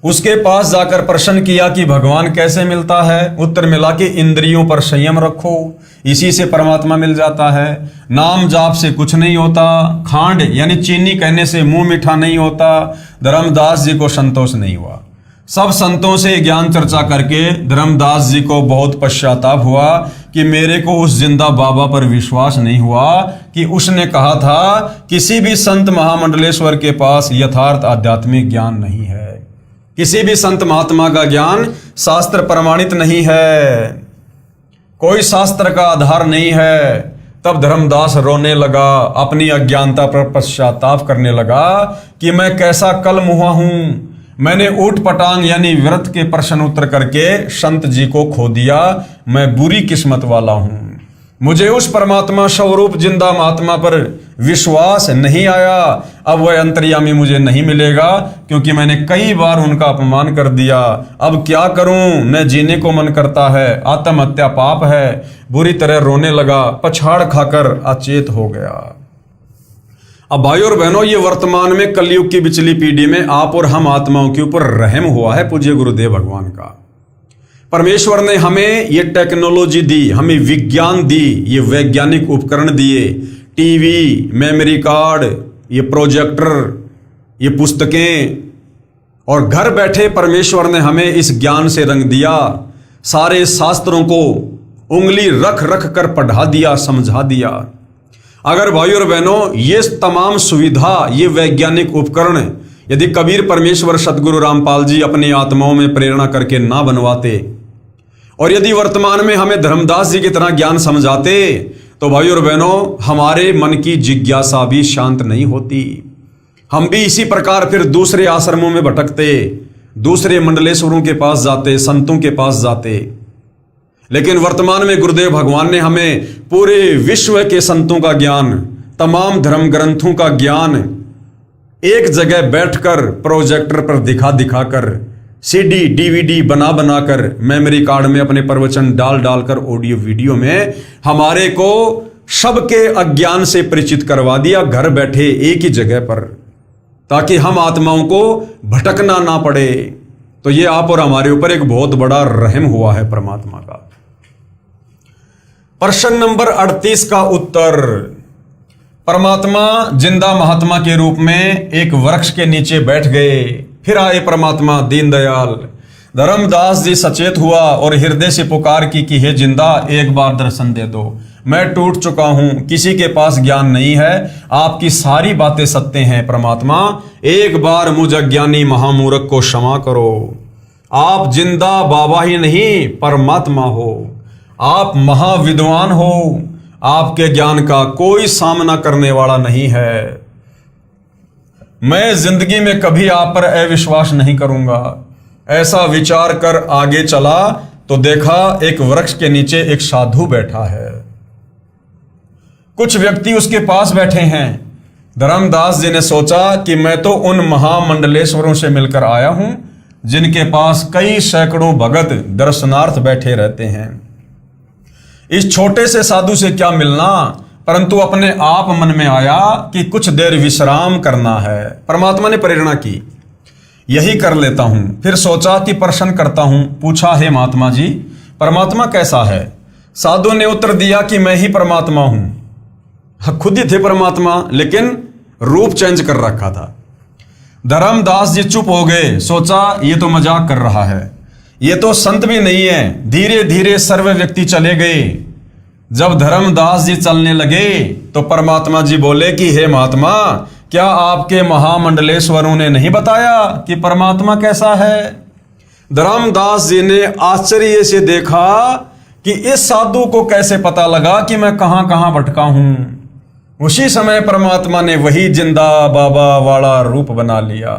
उसके पास जाकर प्रश्न किया कि भगवान कैसे मिलता है? उत्तर मिला कि इंद्रियों पर संयम रखो, इसी से परमात्मा मिल जाता है। नाम जाप से कुछ नहीं होता, खांड यानी चीनी कहने से मुंह मीठा नहीं होता। धर्मदास जी को संतोष नहीं हुआ। सब संतों से ज्ञान चर्चा करके धर्मदास जी को बहुत पश्चाताप हुआ कि मेरे को उस जिंदा बाबा पर विश्वास नहीं हुआ कि उसने कहा था किसी भी संत महामंडलेश्वर के पास यथार्थ आध्यात्मिक ज्ञान नहीं है, किसी भी संत महात्मा का ज्ञान शास्त्र प्रमाणित नहीं है, कोई शास्त्र का आधार नहीं है। तब धर्मदास रोने लगा, अपनी अज्ञानता पर पश्चाताप करने लगा कि मैं कैसा कल मुहा हूं। मैंने ऊट पटांग यानी व्रत के प्रश्न उत्तर करके संत जी को खो दिया। मैं बुरी किस्मत वाला हूं। मुझे उस परमात्मा स्वरूप जिंदा महात्मा पर विश्वास नहीं आया। अब वह अंतर्यामी मुझे नहीं मिलेगा, क्योंकि मैंने कई बार उनका अपमान कर दिया। अब क्या करूं? न जीने को मन करता है, आत्महत्या पाप है। बुरी तरह रोने लगा, पछाड़ खाकर अचेत हो गया। अब भाइयों और बहनों, ये वर्तमान में कलयुग की पिछली पीढ़ी में आप और हम आत्माओं के ऊपर रहम हुआ है पूज्य गुरुदेव भगवान का। परमेश्वर ने हमें ये टेक्नोलॉजी दी, हमें विज्ञान दी, ये वैज्ञानिक उपकरण दिए, टीवी, मेमोरी कार्ड, ये प्रोजेक्टर, ये पुस्तकें, और घर बैठे परमेश्वर ने हमें इस ज्ञान से रंग दिया। सारे शास्त्रों को उंगली रख रख कर पढ़ा दिया, समझा दिया। अगर भाइयों और बहनों, ये तमाम सुविधा, ये वैज्ञानिक उपकरण यदि कबीर परमेश्वर सतगुरु रामपाल जी अपनी आत्माओं में प्रेरणा करके ना बनवाते, और यदि वर्तमान में हमें धर्मदास जी की तरह ज्ञान समझाते, तो भाइयों और बहनों, हमारे मन की जिज्ञासा भी शांत नहीं होती। हम भी इसी प्रकार फिर दूसरे आश्रमों में भटकते, दूसरे मंडलेश्वरों के पास जाते, संतों के पास जाते। लेकिन वर्तमान में गुरुदेव भगवान ने हमें पूरे विश्व के संतों का ज्ञान, तमाम धर्म ग्रंथों का ज्ञान एक जगह बैठकर प्रोजेक्टर पर दिखा दिखा कर, सीडी डीवीडी बना बनाकर, मेमोरी कार्ड में अपने प्रवचन डाल डालकर, ऑडियो वीडियो में हमारे को सबके अज्ञान से परिचित करवा दिया, घर बैठे एक ही जगह पर, ताकि हम आत्माओं को भटकना ना पड़े। तो ये आप और हमारे ऊपर एक बहुत बड़ा रहम हुआ है परमात्मा का। प्रश्न नंबर 38 का उत्तर। परमात्मा जिंदा महात्मा के रूप में एक वृक्ष के नीचे बैठ गए। फिर आए परमात्मा दीनदयाल। धर्मदास जी सचेत हुआ और हृदय से पुकार की कि हे जिंदा, एक बार दर्शन दे दो, मैं टूट चुका हूं, किसी के पास ज्ञान नहीं है, आपकी सारी बातें सत्य हैं परमात्मा, एक बार मुझ अज्ञानी महामूर्ख को क्षमा करो। आप जिंदा बाबा ही नहीं परमात्मा हो, आप महाविद्वान हो, आपके ज्ञान का कोई सामना करने वाला नहीं है। मैं जिंदगी में कभी आप पर अविश्वास नहीं करूंगा। ऐसा विचार कर आगे चला तो देखा एक वृक्ष के नीचे एक साधु बैठा है। कुछ व्यक्ति उसके पास बैठे हैं। धर्मदास जी ने सोचा कि मैं तो उन महामंडलेश्वरों से मिलकर आया हूं जिनके पास कई सैकड़ों भगत दर्शनार्थ बैठे रहते हैं। इस छोटे से साधु से क्या मिलना, परंतु अपने आप मन में आया कि कुछ देर विश्राम करना है। परमात्मा ने प्रेरणा की, यही कर लेता हूं। फिर सोचा कि प्रश्न करता हूं। पूछा, हे महात्मा जी, परमात्मा कैसा है? साधु ने उत्तर दिया कि मैं ही परमात्मा हूं। खुद ही थे परमात्मा, लेकिन रूप चेंज कर रखा था। धर्मदास जी चुप हो गए। सोचा ये तो मजाक कर रहा है, ये तो संत भी नहीं है। धीरे धीरे सर्व व्यक्ति चले गए। जब धर्मदास जी चलने लगे तो परमात्मा जी बोले कि हे महात्मा, क्या आपके महामंडलेश्वरों ने नहीं बताया कि परमात्मा कैसा है? धर्मदास जी ने आश्चर्य से देखा कि इस साधु को कैसे पता लगा कि मैं कहां कहां भटका हूं। उसी समय परमात्मा ने वही जिंदा बाबा वाला रूप बना लिया।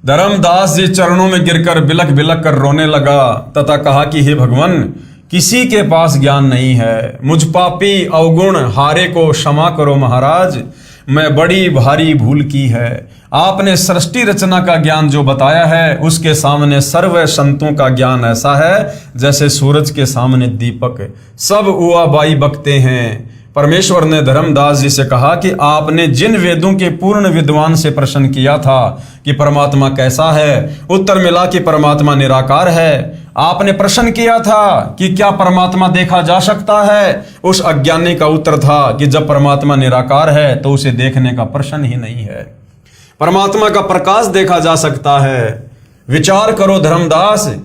धर्मदास जी चरणों में गिरकर बिलख बिलख कर रोने लगा तथा कहा कि हे भगवान, किसी के पास ज्ञान नहीं है, मुझ पापी अवगुण हारे को क्षमा करो महाराज, मैं बड़ी भारी भूल की है। आपने सृष्टि रचना का ज्ञान जो बताया है उसके सामने सर्व संतों का ज्ञान ऐसा है जैसे सूरज के सामने दीपक, सब उआ बाई बकते हैं। परमेश्वर ने धर्मदास जी से कहा कि आपने जिन वेदों के पूर्ण विद्वान से प्रश्न किया था कि परमात्मा कैसा है, उत्तर मिला कि परमात्मा निराकार है। आपने प्रश्न किया था कि क्या परमात्मा देखा जा सकता है, उस अज्ञानी का उत्तर था कि जब परमात्मा निराकार है तो उसे देखने का प्रश्न ही नहीं है। परमात्मा का प्रकाश देखा जा सकता है। विचार करो धर्मदास,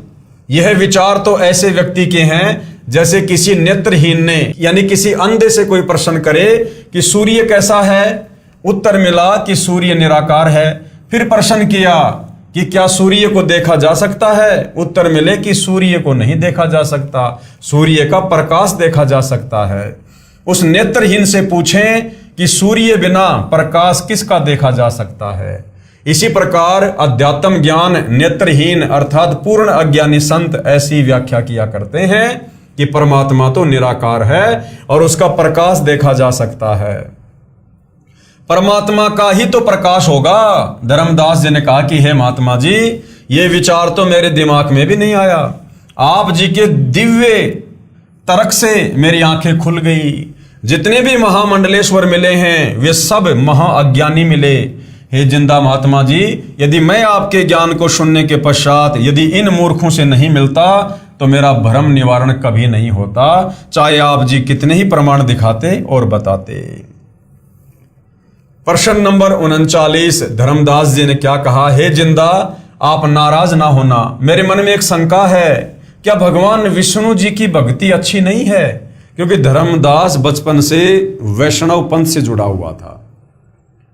यह विचार तो ऐसे व्यक्ति के हैं जैसे किसी नेत्रहीन ने, यानी किसी अंधे से कोई प्रश्न करे कि सूर्य कैसा है, उत्तर मिला कि सूर्य निराकार है। फिर प्रश्न किया कि क्या सूर्य को देखा जा सकता है, उत्तर मिले कि सूर्य को नहीं देखा जा सकता, सूर्य का प्रकाश देखा जा सकता है। उस नेत्रहीन से पूछें कि सूर्य बिना प्रकाश किसका देखा जा सकता है। इसी प्रकार अध्यात्म ज्ञान नेत्रहीन अर्थात पूर्ण अज्ञानी संत ऐसी व्याख्या किया करते हैं कि परमात्मा तो निराकार है और उसका प्रकाश देखा जा सकता है। परमात्मा का ही तो प्रकाश होगा। धर्मदास जी ने कहा कि हे महात्मा जी, ये विचार तो मेरे दिमाग में भी नहीं आया। आप जी के दिव्य तर्क से मेरी आंखें खुल गई। जितने भी महामंडलेश्वर मिले हैं वे सब महाअज्ञानी मिले। हे जिंदा महात्मा जी, यदि मैं आपके ज्ञान को सुनने के पश्चात यदि इन मूर्खों से नहीं मिलता तो मेरा भ्रम निवारण कभी नहीं होता, चाहे आप जी कितने ही प्रमाण दिखाते और बताते। प्रश्न नंबर 39। धर्मदास जी ने क्या कहा? हे जिंदा, आप नाराज ना होना, मेरे मन में एक शंका है, क्या भगवान विष्णु जी की भक्ति अच्छी नहीं है? क्योंकि धर्मदास बचपन से वैष्णव पंथ से जुड़ा हुआ था।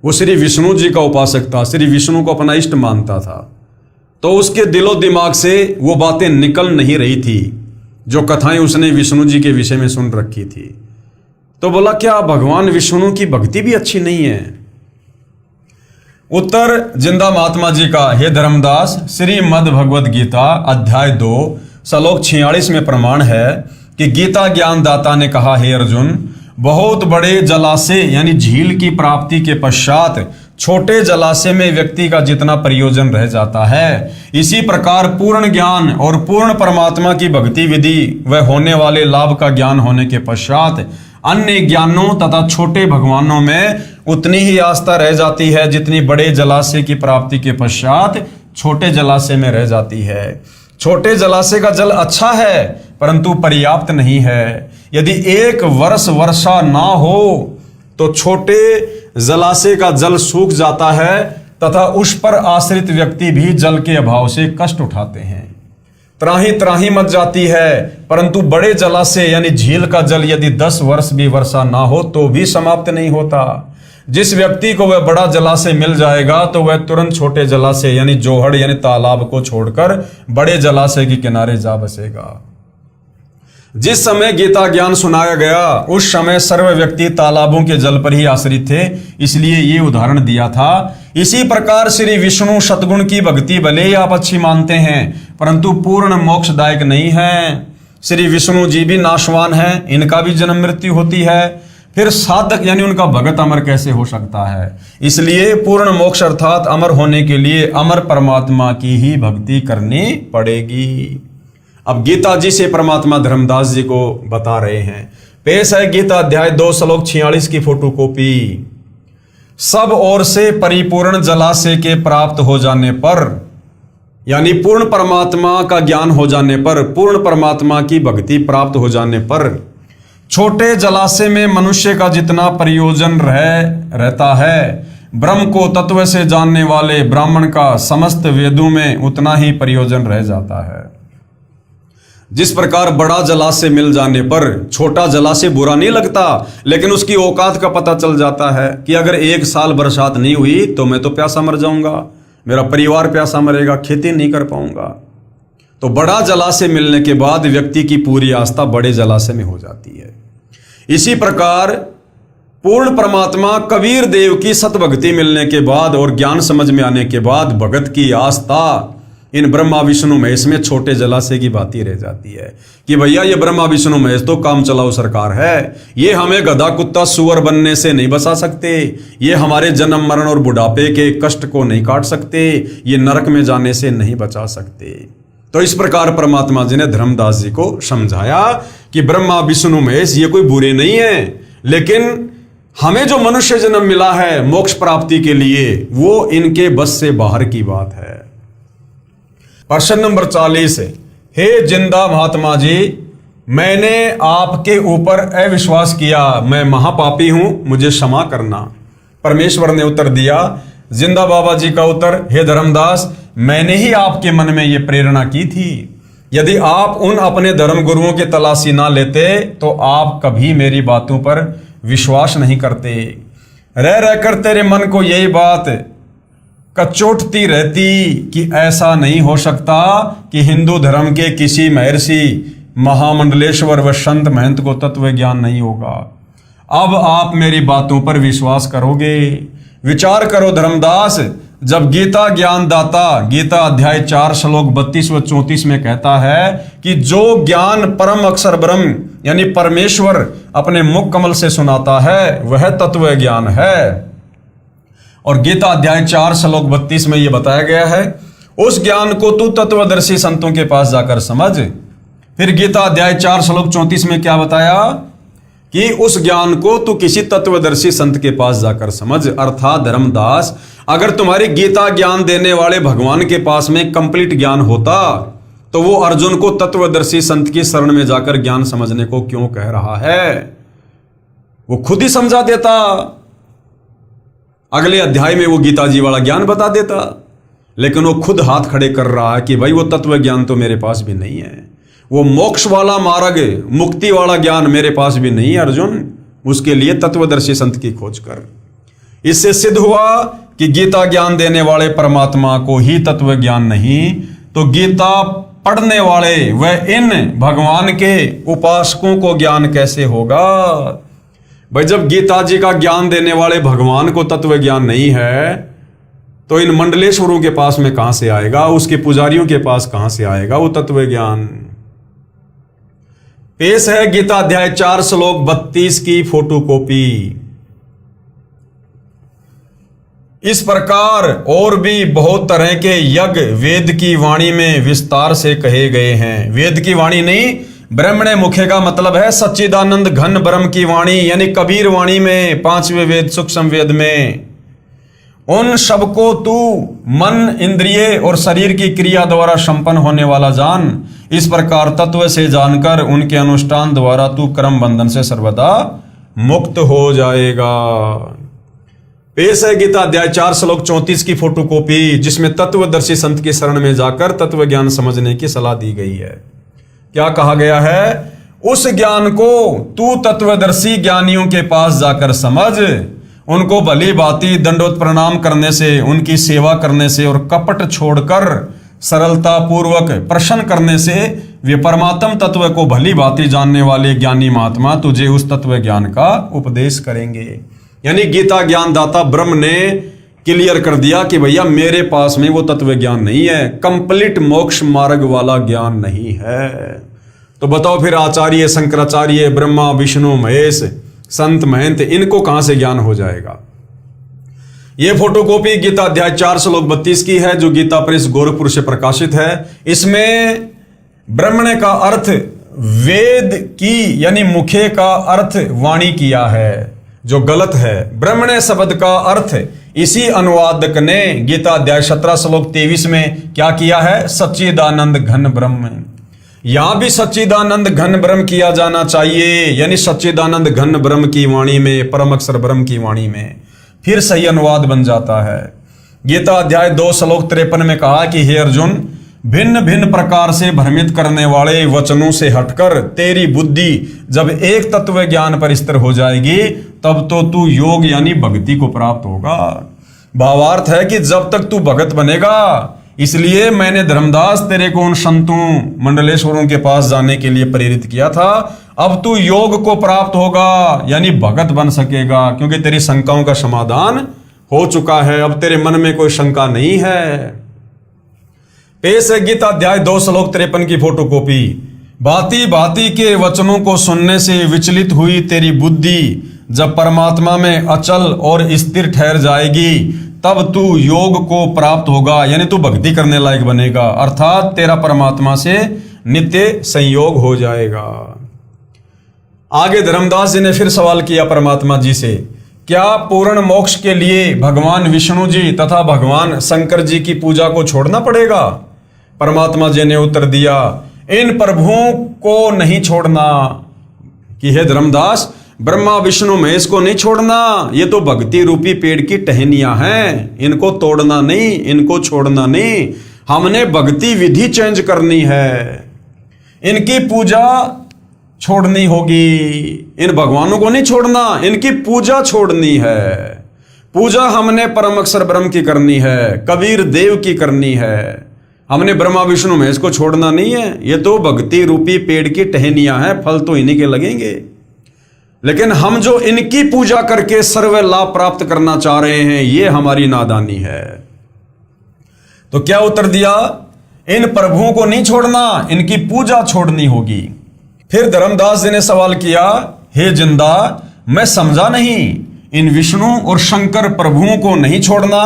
वो श्री विष्णु जी का उपासक था, श्री विष्णु को अपना इष्ट मानता था। तो उसके दिलो दिमाग से वो बातें निकल नहीं रही थी जो कथाएं उसने विष्णु जी के विषय में सुन रखी थी। तो बोला क्या भगवान विष्णु की भक्ति भी अच्छी नहीं है? उत्तर जिंदा महात्मा जी का, हे धर्मदास, श्रीमद् भगवद गीता अध्याय 2 श्लोक 46 में प्रमाण है कि गीता ज्ञानदाता ने कहा, हे अर्जुन, बहुत बड़े जलाशय यानी झील की प्राप्ति के पश्चात छोटे जलाशय में व्यक्ति का जितना प्रयोजन रह जाता है, इसी प्रकार पूर्ण ज्ञान और पूर्ण परमात्मा की भक्ति विधि व होने वाले लाभ का ज्ञान होने के पश्चात अन्य ज्ञानों तथा छोटे भगवानों में उतनी ही आस्था रह जाती है जितनी बड़े जलाशय की प्राप्ति के पश्चात छोटे जलाशय में रह जाती है। छोटे जलाशय का जल अच्छा है परंतु पर्याप्त नहीं है। यदि 1 वर्ष वर्षा ना हो तो छोटे जलाशय का जल सूख जाता है तथा उस पर आश्रित व्यक्ति भी जल के अभाव से कष्ट उठाते हैं। त्राही त्राही मच जाती है, परंतु बड़े जलाशय यानी झील का जल यदि 10 वर्ष भी वर्षा ना हो तो भी समाप्त नहीं होता। जिस व्यक्ति को वह बड़ा जलाशय मिल जाएगा तो वह तुरंत छोटे जलाशय यानी जोहड़ यानी तालाब को छोड़कर बड़े जलाशय के किनारे जा बसेगा। जिस समय गीता ज्ञान सुनाया गया उस समय सर्व व्यक्ति तालाबों के जल पर ही आश्रित थे, इसलिए ये उदाहरण दिया था। इसी प्रकार श्री विष्णु सतगुण की भक्ति भले ही आप अच्छी मानते हैं परंतु पूर्ण मोक्षदायक नहीं है। श्री विष्णु जी भी नाशवान है, इनका भी जन्म मृत्यु होती है, फिर साधक यानी उनका भगत अमर कैसे हो सकता है? इसलिए पूर्ण मोक्ष अर्थात अमर होने के लिए अमर परमात्मा की ही भक्ति करनी पड़ेगी। अब गीता जी से परमात्मा धर्मदास जी को बता रहे हैं। पेश है गीता अध्याय 2 श्लोक 46 की फोटोकॉपी। सब ओर से परिपूर्ण जलाशय के प्राप्त हो जाने पर यानी पूर्ण परमात्मा का ज्ञान हो जाने पर, पूर्ण परमात्मा की भक्ति प्राप्त हो जाने पर छोटे जलाशय में मनुष्य का जितना प्रयोजन रहता है, ब्रह्म को तत्व से जानने वाले ब्राह्मण का समस्त वेदों में उतना ही प्रयोजन रह जाता है। जिस प्रकार बड़ा जलाशय मिल जाने पर छोटा जलाशय बुरा नहीं लगता, लेकिन उसकी औकात का पता चल जाता है कि अगर 1 साल बरसात नहीं हुई तो मैं तो प्यासा मर जाऊंगा, मेरा परिवार प्यासा मरेगा, खेती नहीं कर पाऊंगा। तो बड़ा जलाशय मिलने के बाद व्यक्ति की पूरी आस्था बड़े जलाशय में हो जाती है। इसी प्रकार पूर्ण परमात्मा कबीर देव की सतभक्ति मिलने के बाद और ज्ञान समझ में आने के बाद भगत की आस्था इन ब्रह्मा विष्णु महेश में छोटे जलाशय की बाती रह जाती है कि भैया ये ब्रह्मा विष्णु महेश तो काम चलाओ सरकार है, ये हमें गधा कुत्ता सुअर बनने से नहीं बचा सकते, ये हमारे जन्म मरण और बुढ़ापे के कष्ट को नहीं काट सकते, ये नरक में जाने से नहीं बचा सकते। तो इस प्रकार परमात्मा जी ने धर्मदास जी को समझाया कि ब्रह्मा विष्णु महेश ये कोई बुरे नहीं है, लेकिन हमें जो मनुष्य जन्म मिला है मोक्ष प्राप्ति के लिए वो इनके बस से बाहर की बात है। प्रश्न नंबर 40, हे जिंदा महात्मा जी, मैंने आपके ऊपर अविश्वास किया, मैं महापापी हूं, मुझे क्षमा करना। परमेश्वर ने उत्तर दिया, जिंदा बाबा जी का उत्तर, हे धर्मदास, मैंने ही आपके मन में यह प्रेरणा की थी। यदि आप उन अपने धर्म गुरुओं की तलाशी ना लेते तो आप कभी मेरी बातों पर विश्वास नहीं करते। रह रहकर तेरे मन को यही बात कचोटती रहती कि ऐसा नहीं हो सकता कि हिंदू धर्म के किसी महर्षि महामंडलेश्वर व संत महंत को तत्व ज्ञान नहीं होगा। अब आप मेरी बातों पर विश्वास करोगे। विचार करो धर्मदास, जब गीता ज्ञान दाता गीता अध्याय 4 श्लोक 32 व 34 में कहता है कि जो ज्ञान परम अक्षर ब्रह्म यानी परमेश्वर अपने मुख कमल से सुनाता है वह तत्व ज्ञान है, और गीता अध्याय 4 श्लोक 32 में यह बताया गया है उस ज्ञान को तू तत्वदर्शी संतों के पास जाकर समझ। फिर गीता अध्याय 4 श्लोक 34 में क्या बताया कि उस ज्ञान को तू किसी तत्वदर्शी संत के पास जाकर समझ। अर्थात धर्मदास, अगर तुम्हारी गीता ज्ञान देने वाले भगवान के पास में कंप्लीट ज्ञान होता तो वो अर्जुन को तत्वदर्शी संत की शरण में जाकर ज्ञान समझने को क्यों कह रहा है? वो खुद ही समझा देता, अगले अध्याय में वो गीता जी वाला ज्ञान बता देता, लेकिन वो खुद हाथ खड़े कर रहा है कि भाई वो तत्व ज्ञान तो मेरे पास भी नहीं है, वो मोक्ष वाला मार्ग मुक्ति वाला ज्ञान मेरे पास भी नहीं है अर्जुन, उसके लिए तत्वदर्शी संत की खोज कर। इससे सिद्ध हुआ कि गीता ज्ञान देने वाले परमात्मा को ही तत्व ज्ञान नहीं तो गीता पढ़ने वाले व इन भगवान के उपासकों को ज्ञान कैसे होगा? भाई जब गीता जी का ज्ञान देने वाले भगवान को तत्व ज्ञान नहीं है तो इन मंडलेश्वरों के पास में कहां से आएगा, उसके पुजारियों के पास कहां से आएगा वो तत्व ज्ञान। पेश है गीता अध्याय 4 श्लोक 32 की फोटोकॉपी। इस प्रकार और भी बहुत तरह के यज्ञ वेद की वाणी में विस्तार से कहे गए हैं। वेद की वाणी नहीं, ब्रह्मणे मुखे का मतलब है सच्चिदानंद घन ब्रह्म की वाणी, यानी कबीर वाणी में, 5वें वेद सूक्ष्म वेद में। उन सबको तू मन, इंद्रिय और शरीर की क्रिया द्वारा संपन्न होने वाला जान। इस प्रकार तत्व से जानकर उनके अनुष्ठान द्वारा तू कर्म बंधन से सर्वदा मुक्त हो जाएगा। पेश है गीता अध्याय 4 श्लोक 34 की फोटोकॉपी, जिसमें तत्वदर्शी संत की शरण में जाकर तत्व ज्ञान समझने की सलाह दी गई है। क्या कहा गया है? उस ज्ञान को तू तत्वदर्शी ज्ञानियों के पास जाकर समझ, उनको भली भांति दंडवत प्रणाम करने से, उनकी सेवा करने से और कपट छोड़कर सरलता पूर्वक प्रश्न करने से वे परमात्म तत्व को भली भांति जानने वाले ज्ञानी महात्मा तुझे उस तत्व ज्ञान का उपदेश करेंगे। यानी गीता ज्ञान दाता ब्रह्म ने क्लियर कर दिया कि भैया मेरे पास में वो तत्व ज्ञान नहीं है, कंप्लीट मोक्ष मार्ग वाला ज्ञान नहीं है। तो बताओ फिर आचार्य, शंकराचार्य, ब्रह्मा, विष्णु, महेश, संत, महंत, इनको कहां से ज्ञान हो जाएगा? ये फोटोकॉपी गीता अध्याय 4 श्लोक 32 की है, जो गीता प्रेस गोरखपुर से प्रकाशित है। इसमें ब्रह्मणे का अर्थ वेद की यानी मुखे का अर्थ वाणी किया है, जो गलत है। ब्रह्मणे शब्द का अर्थ इसी अनुवादक ने गीता अध्याय 17 श्लोक 23 में क्या किया है? सच्चिदानंद घन ब्रह्म। यहां भी सच्चिदानंद घन ब्रह्म किया जाना चाहिए, यानी सच्चिदानंद घन ब्रह्म की वाणी में, परम अक्षर ब्रह्म की वाणी में, फिर सही अनुवाद बन जाता है। गीता अध्याय 2 श्लोक 53 में कहा कि हे अर्जुन, भिन्न भिन्न प्रकार से भ्रमित करने वाले वचनों से हटकर तेरी बुद्धि जब एक तत्व ज्ञान पर स्थिर हो जाएगी तब तो तू योग यानी भक्ति को प्राप्त होगा। भावार्थ है कि जब तक तू भगत बनेगा, इसलिए मैंने धर्मदास तेरे को उन संतों मंडलेश्वरों के पास जाने के लिए प्रेरित किया था। अब तू योग को प्राप्त होगा यानी भगत बन सकेगा, क्योंकि तेरी शंकाओं का समाधान हो चुका है। अब तेरे मन में कोई शंका नहीं है। पेश है गीता अध्याय 2 श्लोक 53 की फोटोकॉपी। भांति भांति के वचनों को सुनने से विचलित हुई तेरी बुद्धि जब परमात्मा में अचल और स्थिर ठहर जाएगी तब तू योग को प्राप्त होगा, यानी तू भक्ति करने लायक बनेगा, अर्थात तेरा परमात्मा से नित्य संयोग हो जाएगा। आगे धर्मदास जी ने फिर सवाल किया परमात्मा जी से, क्या पूर्ण मोक्ष के लिए भगवान विष्णु जी तथा भगवान शंकर जी की पूजा को छोड़ना पड़ेगा? परमात्मा जी ने उत्तर दिया, इन प्रभुओं को नहीं छोड़ना। कि हे धर्मदास, ब्रह्मा विष्णु महेश को नहीं छोड़ना, ये तो भक्ति रूपी पेड़ की टहनियां हैं, इनको तोड़ना नहीं, इनको छोड़ना नहीं। हमने भक्ति विधि चेंज करनी है, इनकी पूजा छोड़नी होगी। इन भगवानों को नहीं छोड़ना, इनकी पूजा छोड़नी है। पूजा हमने परम अक्षर ब्रह्म की करनी है, कबीर देव की करनी है। हमने ब्रह्मा विष्णु महेश को छोड़ना नहीं है। ये तो भक्ति रूपी पेड़ की टहनियां हैं, फल तो इन्हीं के लगेंगे। लेकिन हम जो इनकी पूजा करके सर्व लाभ प्राप्त करना चाह रहे हैं, ये हमारी नादानी है। तो क्या उत्तर दिया? इन प्रभुओं को नहीं छोड़ना, इनकी पूजा छोड़नी होगी। फिर धर्मदास जी ने सवाल किया, हे जिंदा, मैं समझा नहीं, इन विष्णु और शंकर प्रभुओं को नहीं छोड़ना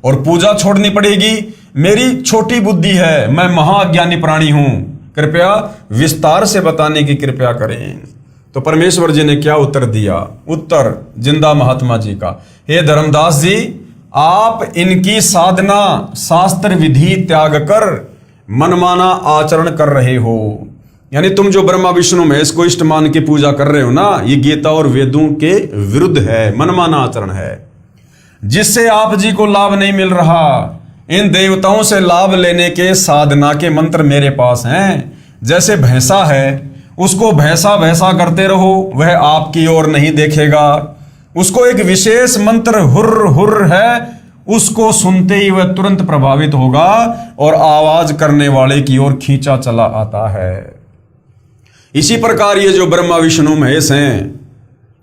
और पूजा छोड़नी पड़ेगी? मेरी छोटी बुद्धि है, मैं महाज्ञानी प्राणी हूं, कृपया विस्तार से बताने की कृपा करें। तो परमेश्वर जी ने क्या उत्तर दिया? उत्तर जिंदा महात्मा जी का, हे धर्मदास जी, आप इनकी साधना शास्त्र विधि त्याग कर मनमाना आचरण कर रहे हो। यानी तुम जो ब्रह्मा विष्णु महेश को इष्ट मान के पूजा कर रहे हो ना, ये गीता और वेदों के विरुद्ध है, मनमाना आचरण है, जिससे आप जी को लाभ नहीं मिल रहा। इन देवताओं से लाभ लेने के साधना के मंत्र मेरे पास हैं। जैसे भैंसा है, उसको भैंसा भैंसा करते रहो, वह आपकी ओर नहीं देखेगा। उसको एक विशेष मंत्र हुर्र हुर्र है, उसको सुनते ही वह तुरंत प्रभावित होगा और आवाज करने वाले की ओर खींचा चला आता है। इसी प्रकार ये जो ब्रह्मा विष्णु महेश हैं,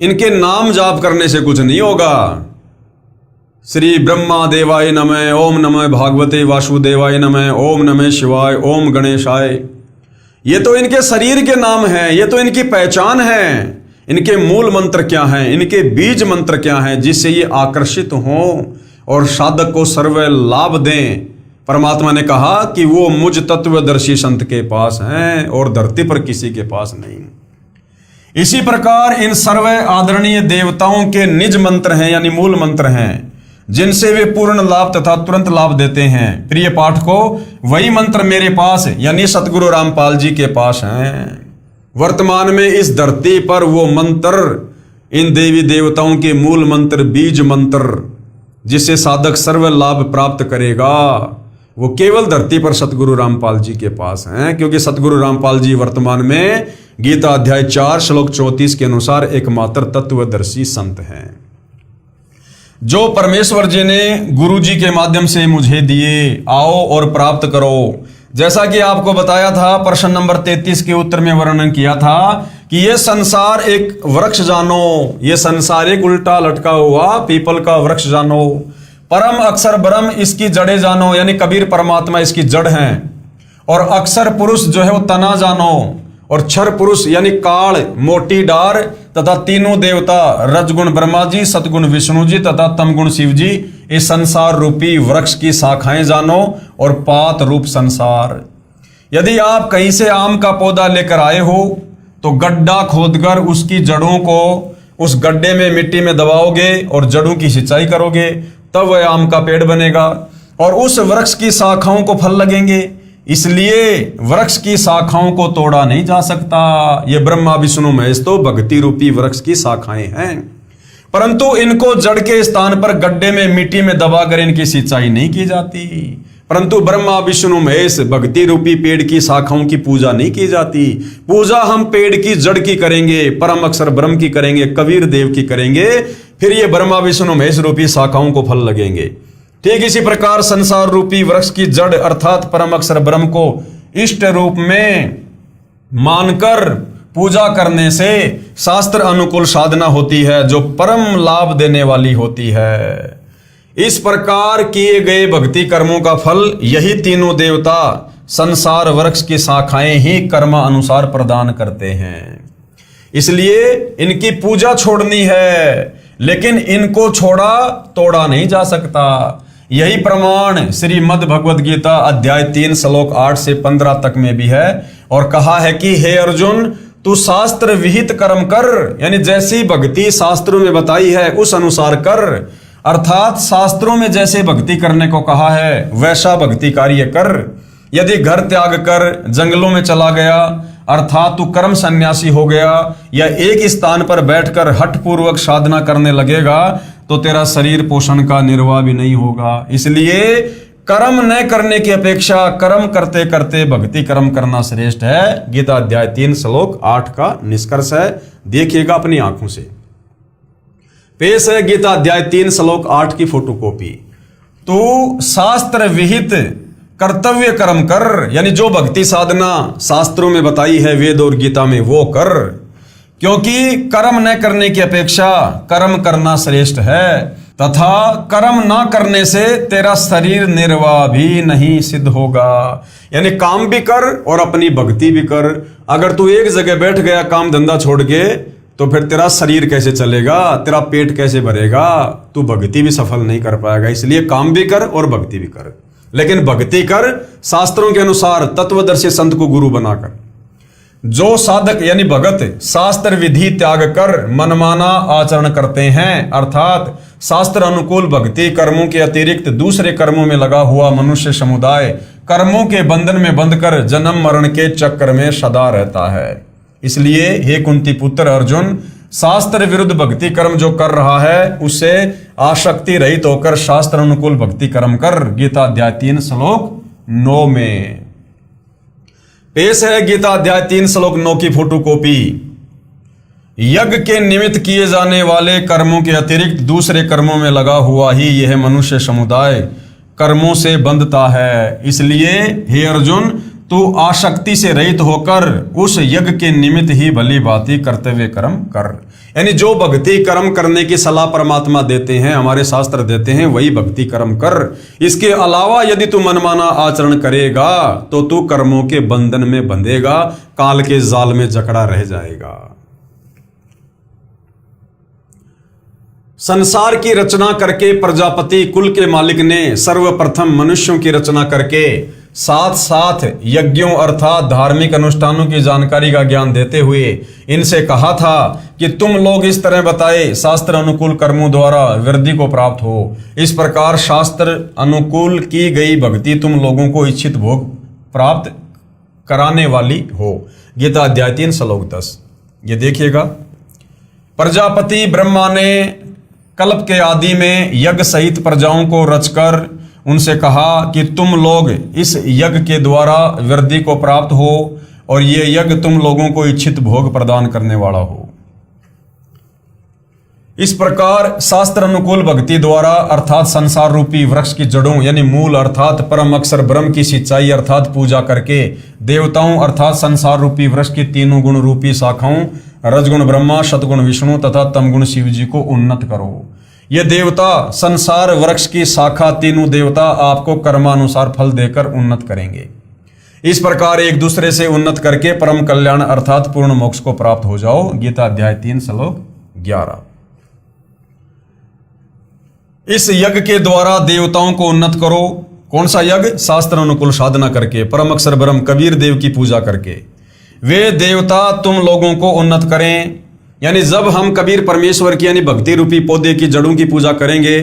इनके नाम जाप करने से कुछ नहीं होगा। श्री ब्रह्मा देवाय नमः, ओम नमः भागवते वासुदेवाय नमः, ओम नमः शिवाय, ओम गणेशाय, ये तो इनके शरीर के नाम हैं, ये तो इनकी पहचान है। इनके मूल मंत्र क्या हैं, इनके बीज मंत्र क्या हैं, जिससे ये आकर्षित हों और साधक को सर्व लाभ दें। परमात्मा ने कहा कि वो मुझ तत्वदर्शी संत के पास हैं और धरती पर किसी के पास नहीं। इसी प्रकार इन सर्व आदरणीय देवताओं के निज मंत्र हैं, यानी मूल मंत्र हैं, जिनसे वे पूर्ण लाभ तथा तुरंत लाभ देते हैं। प्रिय पाठकों, वही मंत्र मेरे पास यानी सतगुरु रामपाल जी के पास हैं। वर्तमान में इस धरती पर वो मंत्र, इन देवी देवताओं के मूल मंत्र, बीज मंत्र, जिससे साधक सर्व लाभ प्राप्त करेगा, वो केवल धरती पर सतगुरु रामपाल जी के पास हैं। क्योंकि सतगुरु रामपाल जी वर्तमान में गीता अध्याय 4 श्लोक 34 के अनुसार एकमात्र तत्वदर्शी संत हैं, जो परमेश्वर जी ने गुरु जी के माध्यम से मुझे दिए। आओ और प्राप्त करो। जैसा कि आपको बताया था, प्रश्न नंबर 33 के उत्तर में वर्णन किया था कि ये संसार एक वृक्ष जानो, ये संसार एक उल्टा लटका हुआ पीपल का वृक्ष जानो, परम अक्षर ब्रह्म इसकी जड़े जानो, यानी कबीर परमात्मा इसकी जड़ हैं, और अक्षर पुरुष जो है वो तना जानो, और क्षर पुरुष यानी काल मोटी डार तथा तीनों देवता रजगुण ब्रह्मा जी, सतगुण विष्णु जी तथा तमगुण शिव जी, इस संसार रूपी वृक्ष की शाखाएं जानो और पात रूप संसार। यदि आप कहीं से आम का पौधा लेकर आए हो तो गड्ढा खोदकर उसकी जड़ों को उस गड्ढे में मिट्टी में दबाओगे और जड़ों की सिंचाई करोगे, तब वह आम का पेड़ बनेगा और उस वृक्ष की शाखाओं को फल लगेंगे। इसलिए वृक्ष की शाखाओं को तोड़ा नहीं जा सकता। ये ब्रह्मा विष्णु महेश तो भक्ति रूपी वृक्ष की शाखाएं हैं, परंतु इनको जड़ के स्थान पर गड्ढे में मिट्टी में दबाकर इनकी सिंचाई नहीं की जाती। परंतु ब्रह्मा विष्णु महेश भक्ति रूपी पेड़ की शाखाओं की पूजा नहीं की जाती। पूजा हम पेड़ की जड़ की करेंगे, परम अक्षर ब्रह्म की करेंगे, कबीर देव की करेंगे, फिर ये ब्रह्मा विष्णु महेश रूपी शाखाओं को फल लगेंगे। ठीक इसी प्रकार संसार रूपी वृक्ष की जड़ अर्थात परम अक्षर ब्रह्म को इष्ट रूप में मानकर पूजा करने से शास्त्र अनुकूल साधना होती है, जो परम लाभ देने वाली होती है। इस प्रकार किए गए भक्ति कर्मों का फल यही तीनों देवता संसार वृक्ष की शाखाएं ही कर्म अनुसार प्रदान करते हैं। इसलिए इनकी पूजा छोड़नी है, लेकिन इनको छोड़ा तोड़ा नहीं जा सकता। यही प्रमाण श्रीमद् भगवद गीता अध्याय 3 श्लोक 8 से 15 तक में भी है, और कहा है कि हे अर्जुन, तू शास्त्र विहित कर्म कर, यानी जैसी भक्ति शास्त्रों में बताई है उस अनुसार कर, अर्थात शास्त्रों में जैसे भक्ति करने को कहा है वैसा भक्ति कार्य कर। यदि घर त्याग कर जंगलों में चला गया, अर्थात तू कर्म सन्यासी हो गया, या एक स्थान पर बैठकर हठ पूर्वक साधना करने लगेगा, तो तेरा शरीर पोषण का निर्वाह भी नहीं होगा। इसलिए कर्म न करने की अपेक्षा कर्म करते करते भक्ति कर्म करना श्रेष्ठ है। गीता अध्याय 3 श्लोक 8 का निष्कर्ष है, देखिएगा अपनी आंखों से। पेश है गीता अध्याय 3 श्लोक 8 की फोटोकॉपी। तू शास्त्र विहित कर्तव्य कर्म कर, यानी जो भक्ति साधना शास्त्रों में बताई है वेद और गीता में वो कर, क्योंकि कर्म न करने की अपेक्षा कर्म करना श्रेष्ठ है, तथा कर्म ना करने से तेरा शरीर निर्वाह भी नहीं सिद्ध होगा। यानी काम भी कर और अपनी भक्ति भी कर। अगर तू एक जगह बैठ गया काम धंधा छोड़ के, तो फिर तेरा शरीर कैसे चलेगा, तेरा पेट कैसे भरेगा, तू भक्ति भी सफल नहीं कर पाएगा। इसलिए काम भी कर और भक्ति भी कर, लेकिन भक्ति कर शास्त्रों के अनुसार तत्वदर्शी संत को गुरु बनाकर। जो साधक यानी भगत शास्त्र विधि त्याग कर मनमाना आचरण करते हैं, अर्थात शास्त्र अनुकूल भक्ति कर्मों के अतिरिक्त दूसरे कर्मों में लगा हुआ मनुष्य समुदाय कर्मों के बंधन में बंधकर जन्म मरण के चक्कर में सदा रहता है। इसलिए हे कुंती पुत्र अर्जुन, शास्त्र विरुद्ध भक्ति कर्म जो कर रहा है उससे आसक्ति रहित होकर शास्त्र अनुकूल भक्ति कर्म कर। गीता अध्याय 3 श्लोक 9 में पेश है गीता अध्याय 3 श्लोक 9 की फोटोकॉपी। यज्ञ के निमित्त किए जाने वाले कर्मों के अतिरिक्त दूसरे कर्मों में लगा हुआ ही यह मनुष्य समुदाय कर्मों से बंधता है। इसलिए हे अर्जुन, तू आसक्ति से रहित होकर उस यज्ञ के निमित्त ही भली भांति कर्तव्य कर्म कर। यानी जो भक्ति कर्म करने की सलाह परमात्मा देते हैं, हमारे शास्त्र देते हैं, वही भक्ति कर्म कर। इसके अलावा यदि तू मनमाना आचरण करेगा तो तू कर्मों के बंधन में बंधेगा, काल के जाल में जकड़ा रह जाएगा। संसार की रचना करके प्रजापति कुल के मालिक ने सर्वप्रथम मनुष्यों की रचना करके साथ साथ यज्ञों अर्थात धार्मिक अनुष्ठानों की जानकारी का ज्ञान देते हुए इनसे कहा था कि तुम लोग इस तरह बताए शास्त्र अनुकूल कर्मों द्वारा वृद्धि को प्राप्त हो। इस प्रकार शास्त्र अनुकूल की गई भक्ति तुम लोगों को इच्छित भोग प्राप्त कराने वाली हो। गीता अध्याय 3 श्लोक 10। ये देखिएगा, प्रजापति ब्रह्मा ने कल्प के आदि में यज्ञ सहित प्रजाओं को रचकर उनसे कहा कि तुम लोग इस यज्ञ के द्वारा वृद्धि को प्राप्त हो और ये यज्ञ तुम लोगों को इच्छित भोग प्रदान करने वाला हो। इस प्रकार शास्त्र अनुकूल भक्ति द्वारा अर्थात संसार रूपी वृक्ष की जड़ों यानी मूल अर्थात परम अक्षर ब्रह्म की सिंचाई अर्थात पूजा करके देवताओं अर्थात संसार रूपी वृक्ष की तीनों गुण रूपी शाखाओं रजगुण ब्रह्मा, सतगुण विष्णु तथा तमगुण शिव जी को उन्नत करो। ये देवता संसार वृक्ष की शाखा तीनों देवता आपको कर्मानुसार फल देकर उन्नत करेंगे। इस प्रकार एक दूसरे से उन्नत करके परम कल्याण अर्थात पूर्ण मोक्ष को प्राप्त हो जाओ। गीता अध्याय 3 श्लोक 11। इस यज्ञ के द्वारा देवताओं को उन्नत करो। कौन सा यज्ञ? शास्त्र अनुकूल साधना करके, परम अक्षर ब्रह्म कबीर देव की पूजा करके वे देवता तुम लोगों को उन्नत करें। यानी जब हम कबीर परमेश्वर की यानी भक्ति रूपी पौधे की जड़ों की पूजा करेंगे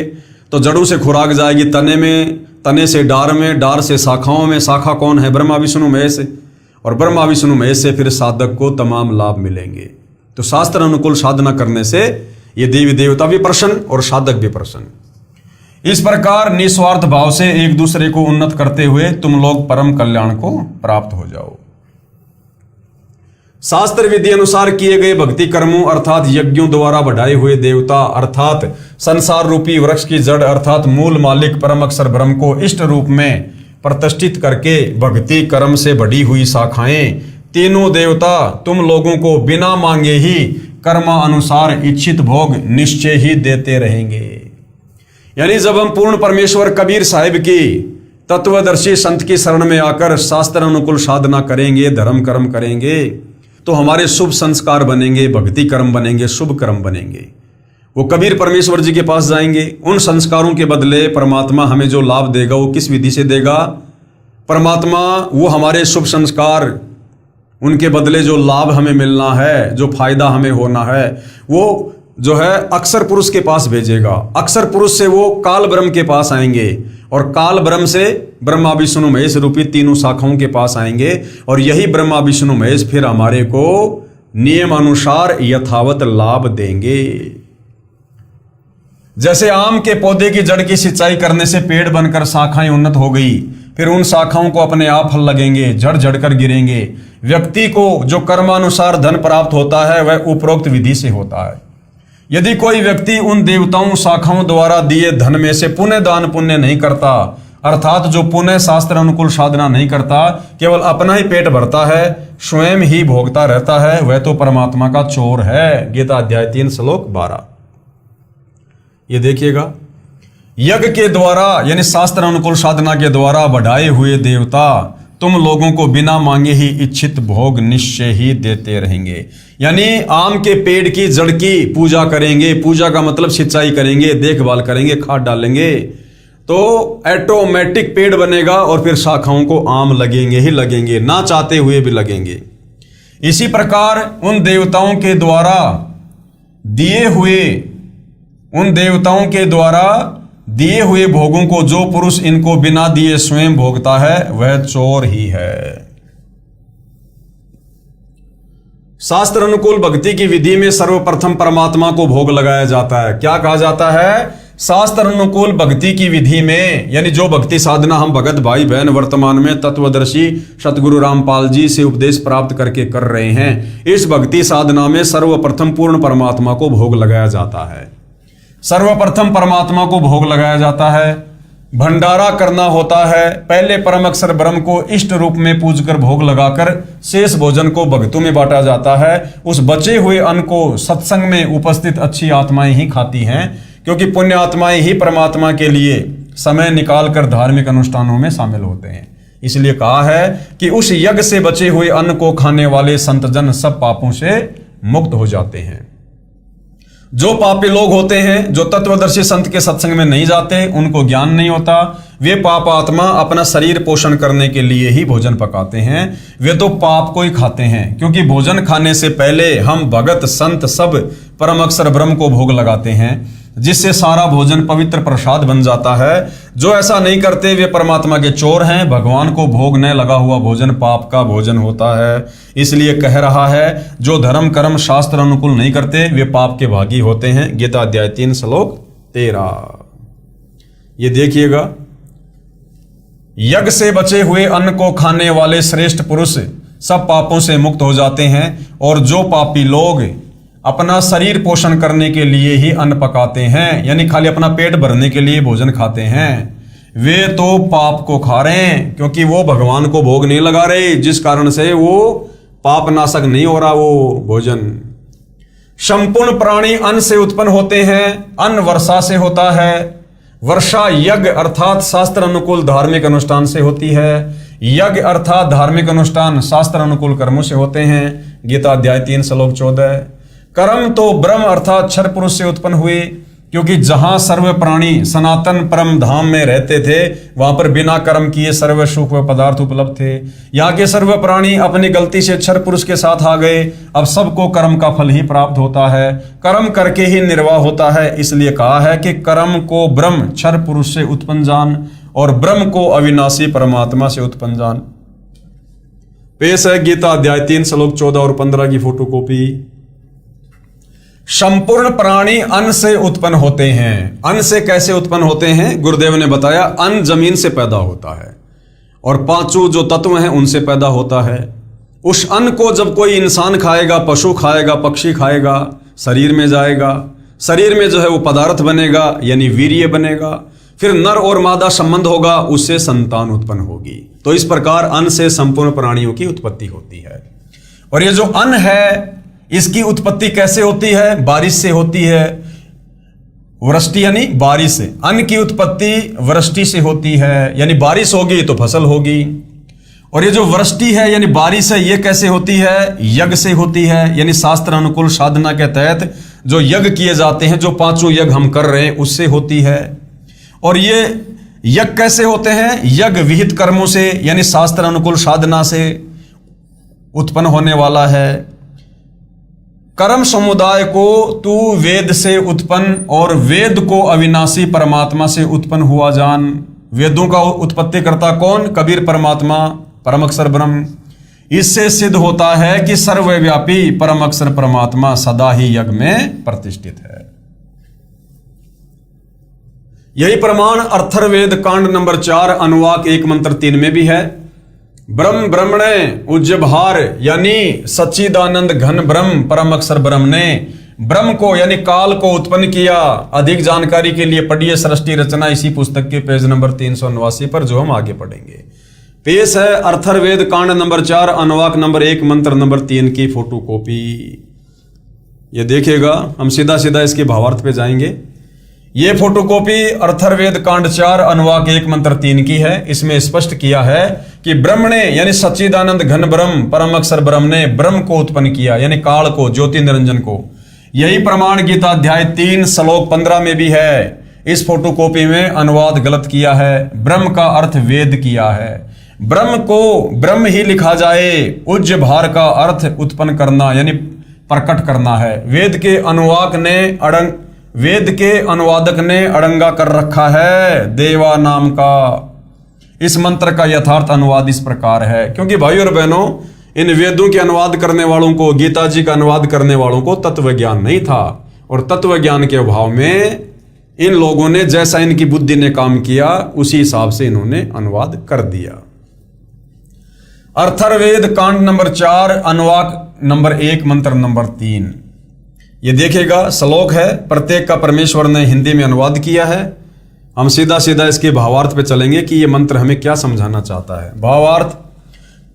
तो जड़ों से खुराक जाएगी तने में, तने से डार में, डार से शाखाओं में। शाखा कौन है? ब्रह्मा विष्णु महेश। और ब्रह्मा विष्णु महेश से फिर साधक को तमाम लाभ मिलेंगे। तो शास्त्र अनुकूल साधना करने से ये देवी देवता भी प्रसन्न और साधक भी प्रसन्न। इस प्रकार निस्वार्थ भाव से एक दूसरे को उन्नत करते हुए तुम लोग परम कल्याण को प्राप्त हो जाओ। शास्त्र विधि अनुसार किए गए भक्ति कर्मों अर्थात यज्ञों द्वारा बढ़ाए हुए देवता अर्थात संसार रूपी वृक्ष की जड़ अर्थात मूल मालिक परम अक्षर ब्रह्म को इष्ट रूप में प्रतिष्ठित करके भक्ति कर्म से बढ़ी हुई शाखाएं तीनों देवता तुम लोगों को बिना मांगे ही कर्मानुसार इच्छित भोग निश्चय ही देते रहेंगे। यानी जब हम पूर्ण परमेश्वर कबीर साहिब की तत्वदर्शी संत की शरण में आकर शास्त्र अनुकूल साधना करेंगे, धर्म कर्म करेंगे तो हमारे शुभ संस्कार बनेंगे, भक्ति कर्म बनेंगे, शुभ कर्म बनेंगे। वो कबीर परमेश्वर जी के पास जाएंगे। उन संस्कारों के बदले परमात्मा हमें जो लाभ देगा वो किस विधि से देगा? परमात्मा वो हमारे शुभ संस्कार, उनके बदले जो लाभ हमें मिलना है, जो फायदा हमें होना है, वो जो है अक्षर पुरुष के पास भेजेगा। अक्षर पुरुष से वो काल ब्रह्म के पास आएंगे और काल ब्रह्म से ब्रह्मा विष्णु महेश रूपी तीनों शाखाओं के पास आएंगे और यही ब्रह्मा विष्णु महेश फिर हमारे को नियम अनुसार यथावत लाभ देंगे। जैसे आम के पौधे की जड़ की सिंचाई करने से पेड़ बनकर शाखाएं उन्नत हो गई, फिर उन शाखाओं को अपने आप फल लगेंगे, जड़ जड़कर गिरेंगे। व्यक्ति को जो कर्मानुसार धन प्राप्त होता है वह उपरोक्त विधि से होता है। यदि कोई व्यक्ति उन देवताओं शाखाओं द्वारा दिए धन में से पुण्य दान पुण्य नहीं करता अर्थात जो पुण्य शास्त्र अनुकूल साधना नहीं करता, केवल अपना ही पेट भरता है, स्वयं ही भोगता रहता है, वह तो परमात्मा का चोर है। गीता अध्याय 3 श्लोक 12। ये देखिएगा, यज्ञ के द्वारा यानी शास्त्र अनुकूल साधना के द्वारा बढ़ाए हुए देवता तुम लोगों को बिना मांगे ही इच्छित भोग निश्चय ही देते रहेंगे। यानी आम के पेड़ की जड़ की पूजा करेंगे, पूजा का मतलब सिंचाई करेंगे, देखभाल करेंगे, खाद डालेंगे तो ऑटोमेटिक पेड़ बनेगा और फिर शाखाओं को आम लगेंगे ही लगेंगे, ना चाहते हुए भी लगेंगे। इसी प्रकार उन देवताओं के द्वारा दिए हुए भोगों को जो पुरुष इनको बिना दिए स्वयं भोगता है वह चोर ही है। शास्त्र अनुकूल भक्ति की विधि में सर्वप्रथम परमात्मा को भोग लगाया जाता है। क्या कहा जाता है? शास्त्र अनुकूल भक्ति की विधि में यानी जो भक्ति साधना हम भगत भाई बहन वर्तमान में तत्वदर्शी सतगुरु रामपाल जी से उपदेश प्राप्त करके कर रहे हैं, इस भक्ति साधना में सर्वप्रथम पूर्ण परमात्मा को भोग लगाया जाता है। सर्वप्रथम परमात्मा को भोग लगाया जाता है। भंडारा करना होता है। पहले परम अक्षर ब्रह्म को इष्ट रूप में पूजकर भोग लगाकर शेष भोजन को भक्तों में बांटा जाता है। उस बचे हुए अन्न को सत्संग में उपस्थित अच्छी आत्माएं ही खाती हैं, क्योंकि पुण्य आत्माएं ही परमात्मा के लिए समय निकालकर धार्मिक अनुष्ठानों में शामिल होते हैं। इसलिए कहा है कि उस यज्ञ से बचे हुए अन्न को खाने वाले संतजन सब पापों से मुक्त हो जाते हैं। जो पापी लोग होते हैं, जो तत्वदर्शी संत के सत्संग में नहीं जाते, उनको ज्ञान नहीं होता, वे पाप आत्मा अपना शरीर पोषण करने के लिए ही भोजन पकाते हैं। वे तो पाप को ही खाते हैं, क्योंकि भोजन खाने से पहले हम भगत संत सब परम अक्षर ब्रह्म को भोग लगाते हैं, जिससे सारा भोजन पवित्र प्रसाद बन जाता है। जो ऐसा नहीं करते वे परमात्मा के चोर हैं। भगवान को भोग न लगा हुआ भोजन पाप का भोजन होता है। इसलिए कह रहा है, जो धर्म कर्म शास्त्र अनुकूल नहीं करते वे पाप के भागी होते हैं। गीता अध्याय 3 श्लोक 13। ये देखिएगा, यज्ञ से बचे हुए अन्न को खाने वाले श्रेष्ठ पुरुष सब पापों से मुक्त हो जाते हैं, और जो पापी लोग अपना शरीर पोषण करने के लिए ही अन्न पकाते हैं, यानी खाली अपना पेट भरने के लिए भोजन खाते हैं, वे तो पाप को खा रहे हैं, क्योंकि वो भगवान को भोग नहीं लगा रहे, जिस कारण से वो पाप नाशक नहीं हो रहा वो भोजन। संपूर्ण प्राणी अन्न से उत्पन्न होते हैं। अन्न वर्षा से होता है। वर्षा यज्ञ अर्थात शास्त्र अनुकूल धार्मिक अनुष्ठान से होती है। यज्ञ अर्थात धार्मिक अनुष्ठान शास्त्र अनुकूल कर्मों से होते हैं। गीता अध्याय 3 श्लोक 14। कर्म तो ब्रह्म अर्थात क्षर पुरुष से उत्पन्न हुए, क्योंकि जहां सर्व प्राणी सनातन परम धाम में रहते थे, वहां पर बिना कर्म किए सर्व सुख व पदार्थ उपलब्ध थे। यहाँ के सर्व प्राणी अपनी गलती से क्षर पुरुष के साथ आ गए। अब सबको कर्म का फल ही प्राप्त होता है। कर्म करके ही निर्वाह होता है। इसलिए कहा है कि कर्म को ब्रह्म क्षर पुरुष से उत्पन्न जान, और ब्रह्म को अविनाशी परमात्मा से उत्पन्न जान। पेश है गीता अध्याय 3 श्लोक 14 और 15 की फोटोकॉपी। संपूर्ण प्राणी अन्न से उत्पन्न होते हैं। अन्न से कैसे उत्पन्न होते हैं? गुरुदेव ने बताया, अन्न जमीन से पैदा होता है और पांचों जो तत्व हैं उनसे पैदा होता है। उस अन्न को जब कोई इंसान खाएगा, पशु खाएगा, पक्षी खाएगा, शरीर में जाएगा, शरीर में जो है वो पदार्थ बनेगा, यानी वीर्य बनेगा, फिर नर और मादा संबंध होगा, उससे संतान उत्पन्न होगी। तो इस प्रकार अन्न से संपूर्ण प्राणियों की उत्पत्ति होती है। और ये जो अन्न है इसकी उत्पत्ति कैसे होती है? बारिश से होती है। वृष्टि यानी बारिश से। अन्न की उत्पत्ति वृष्टि से होती है, यानी बारिश होगी तो फसल होगी। और ये जो वृष्टि है यानी बारिश है, ये कैसे होती है? यज्ञ से होती है, यानी शास्त्र अनुकूल साधना के तहत जो यज्ञ किए जाते हैं, जो पांचों यज्ञ हम कर रहे हैं, उससे होती है। और ये यज्ञ कैसे होते हैं? यज्ञ विहित कर्मों से, यानी शास्त्र अनुकूल साधना से उत्पन्न होने वाला है। कर्म समुदाय को तू वेद से उत्पन्न और वेद को अविनाशी परमात्मा से उत्पन्न हुआ जान। वेदों का उत्पत्ति करता कौन? कबीर परमात्मा, परम अक्षर ब्रह्म। इससे सिद्ध होता है कि सर्वव्यापी परम अक्षर परमात्मा सदा ही यज्ञ में प्रतिष्ठित है। यही प्रमाण अथर्ववेद कांड नंबर 4 अनुवाक 1 मंत्र 3 में भी है। ब्रह्म ब्रह्मणे उज्जभार, यानी सच्चिदानंद घन ब्रह्म परम अक्षर ब्रह्म ने ब्रह्म को यानी काल को उत्पन्न किया। अधिक जानकारी के लिए पढ़िए सृष्टि रचना, इसी पुस्तक के पेज नंबर 389 पर, जो हम आगे पढ़ेंगे। पेश है अथर्ववेद कांड नंबर 4 अनुवाक नंबर 1 मंत्र नंबर 3 की फोटोकॉपी। ये देखिएगा, हम सीधा सीधा इसके भावार्थ पे जाएंगे। ये फोटोकॉपी अथर्ववेद कांड 4 अनुवाक 1 मंत्र 3 की है। इसमें स्पष्ट किया है कि ब्रह्म ने यानी सच्चिदानंद घन ब्रह्म परम अक्षर ब्रह्म ने ब्रह्म को उत्पन्न किया, यानी काल को, ज्योति निरंजन को। यही प्रमाण गीता अध्याय 3 श्लोक 15 में भी है। इस फोटोकॉपी में अनुवाद गलत किया है। ब्रह्म का अर्थ वेद किया है। ब्रह्म को ब्रह्म ही लिखा जाए। उज्ज भार का अर्थ उत्पन्न करना यानी प्रकट करना है। वेद के अनुवादक ने अड़ंगा कर रखा है देवा नाम का। इस मंत्र का यथार्थ अनुवाद इस प्रकार है, क्योंकि भाई और बहनों, इन वेदों के अनुवाद करने वालों को, गीता जी का अनुवाद करने वालों को तत्व ज्ञान नहीं था, और तत्व ज्ञान के अभाव में इन लोगों ने जैसा इनकी बुद्धि ने काम किया उसी हिसाब से इन्होंने अनुवाद कर दिया। अथर्ववेद कांड नंबर 4 अनुवाक नंबर 1 मंत्र नंबर 3। ये देखिएगा, श्लोक है, प्रत्येक का परमेश्वर ने हिंदी में अनुवाद किया है। हम सीधा सीधा इसके भावार्थ पे चलेंगे कि ये मंत्र हमें क्या समझाना चाहता है। भावार्थ: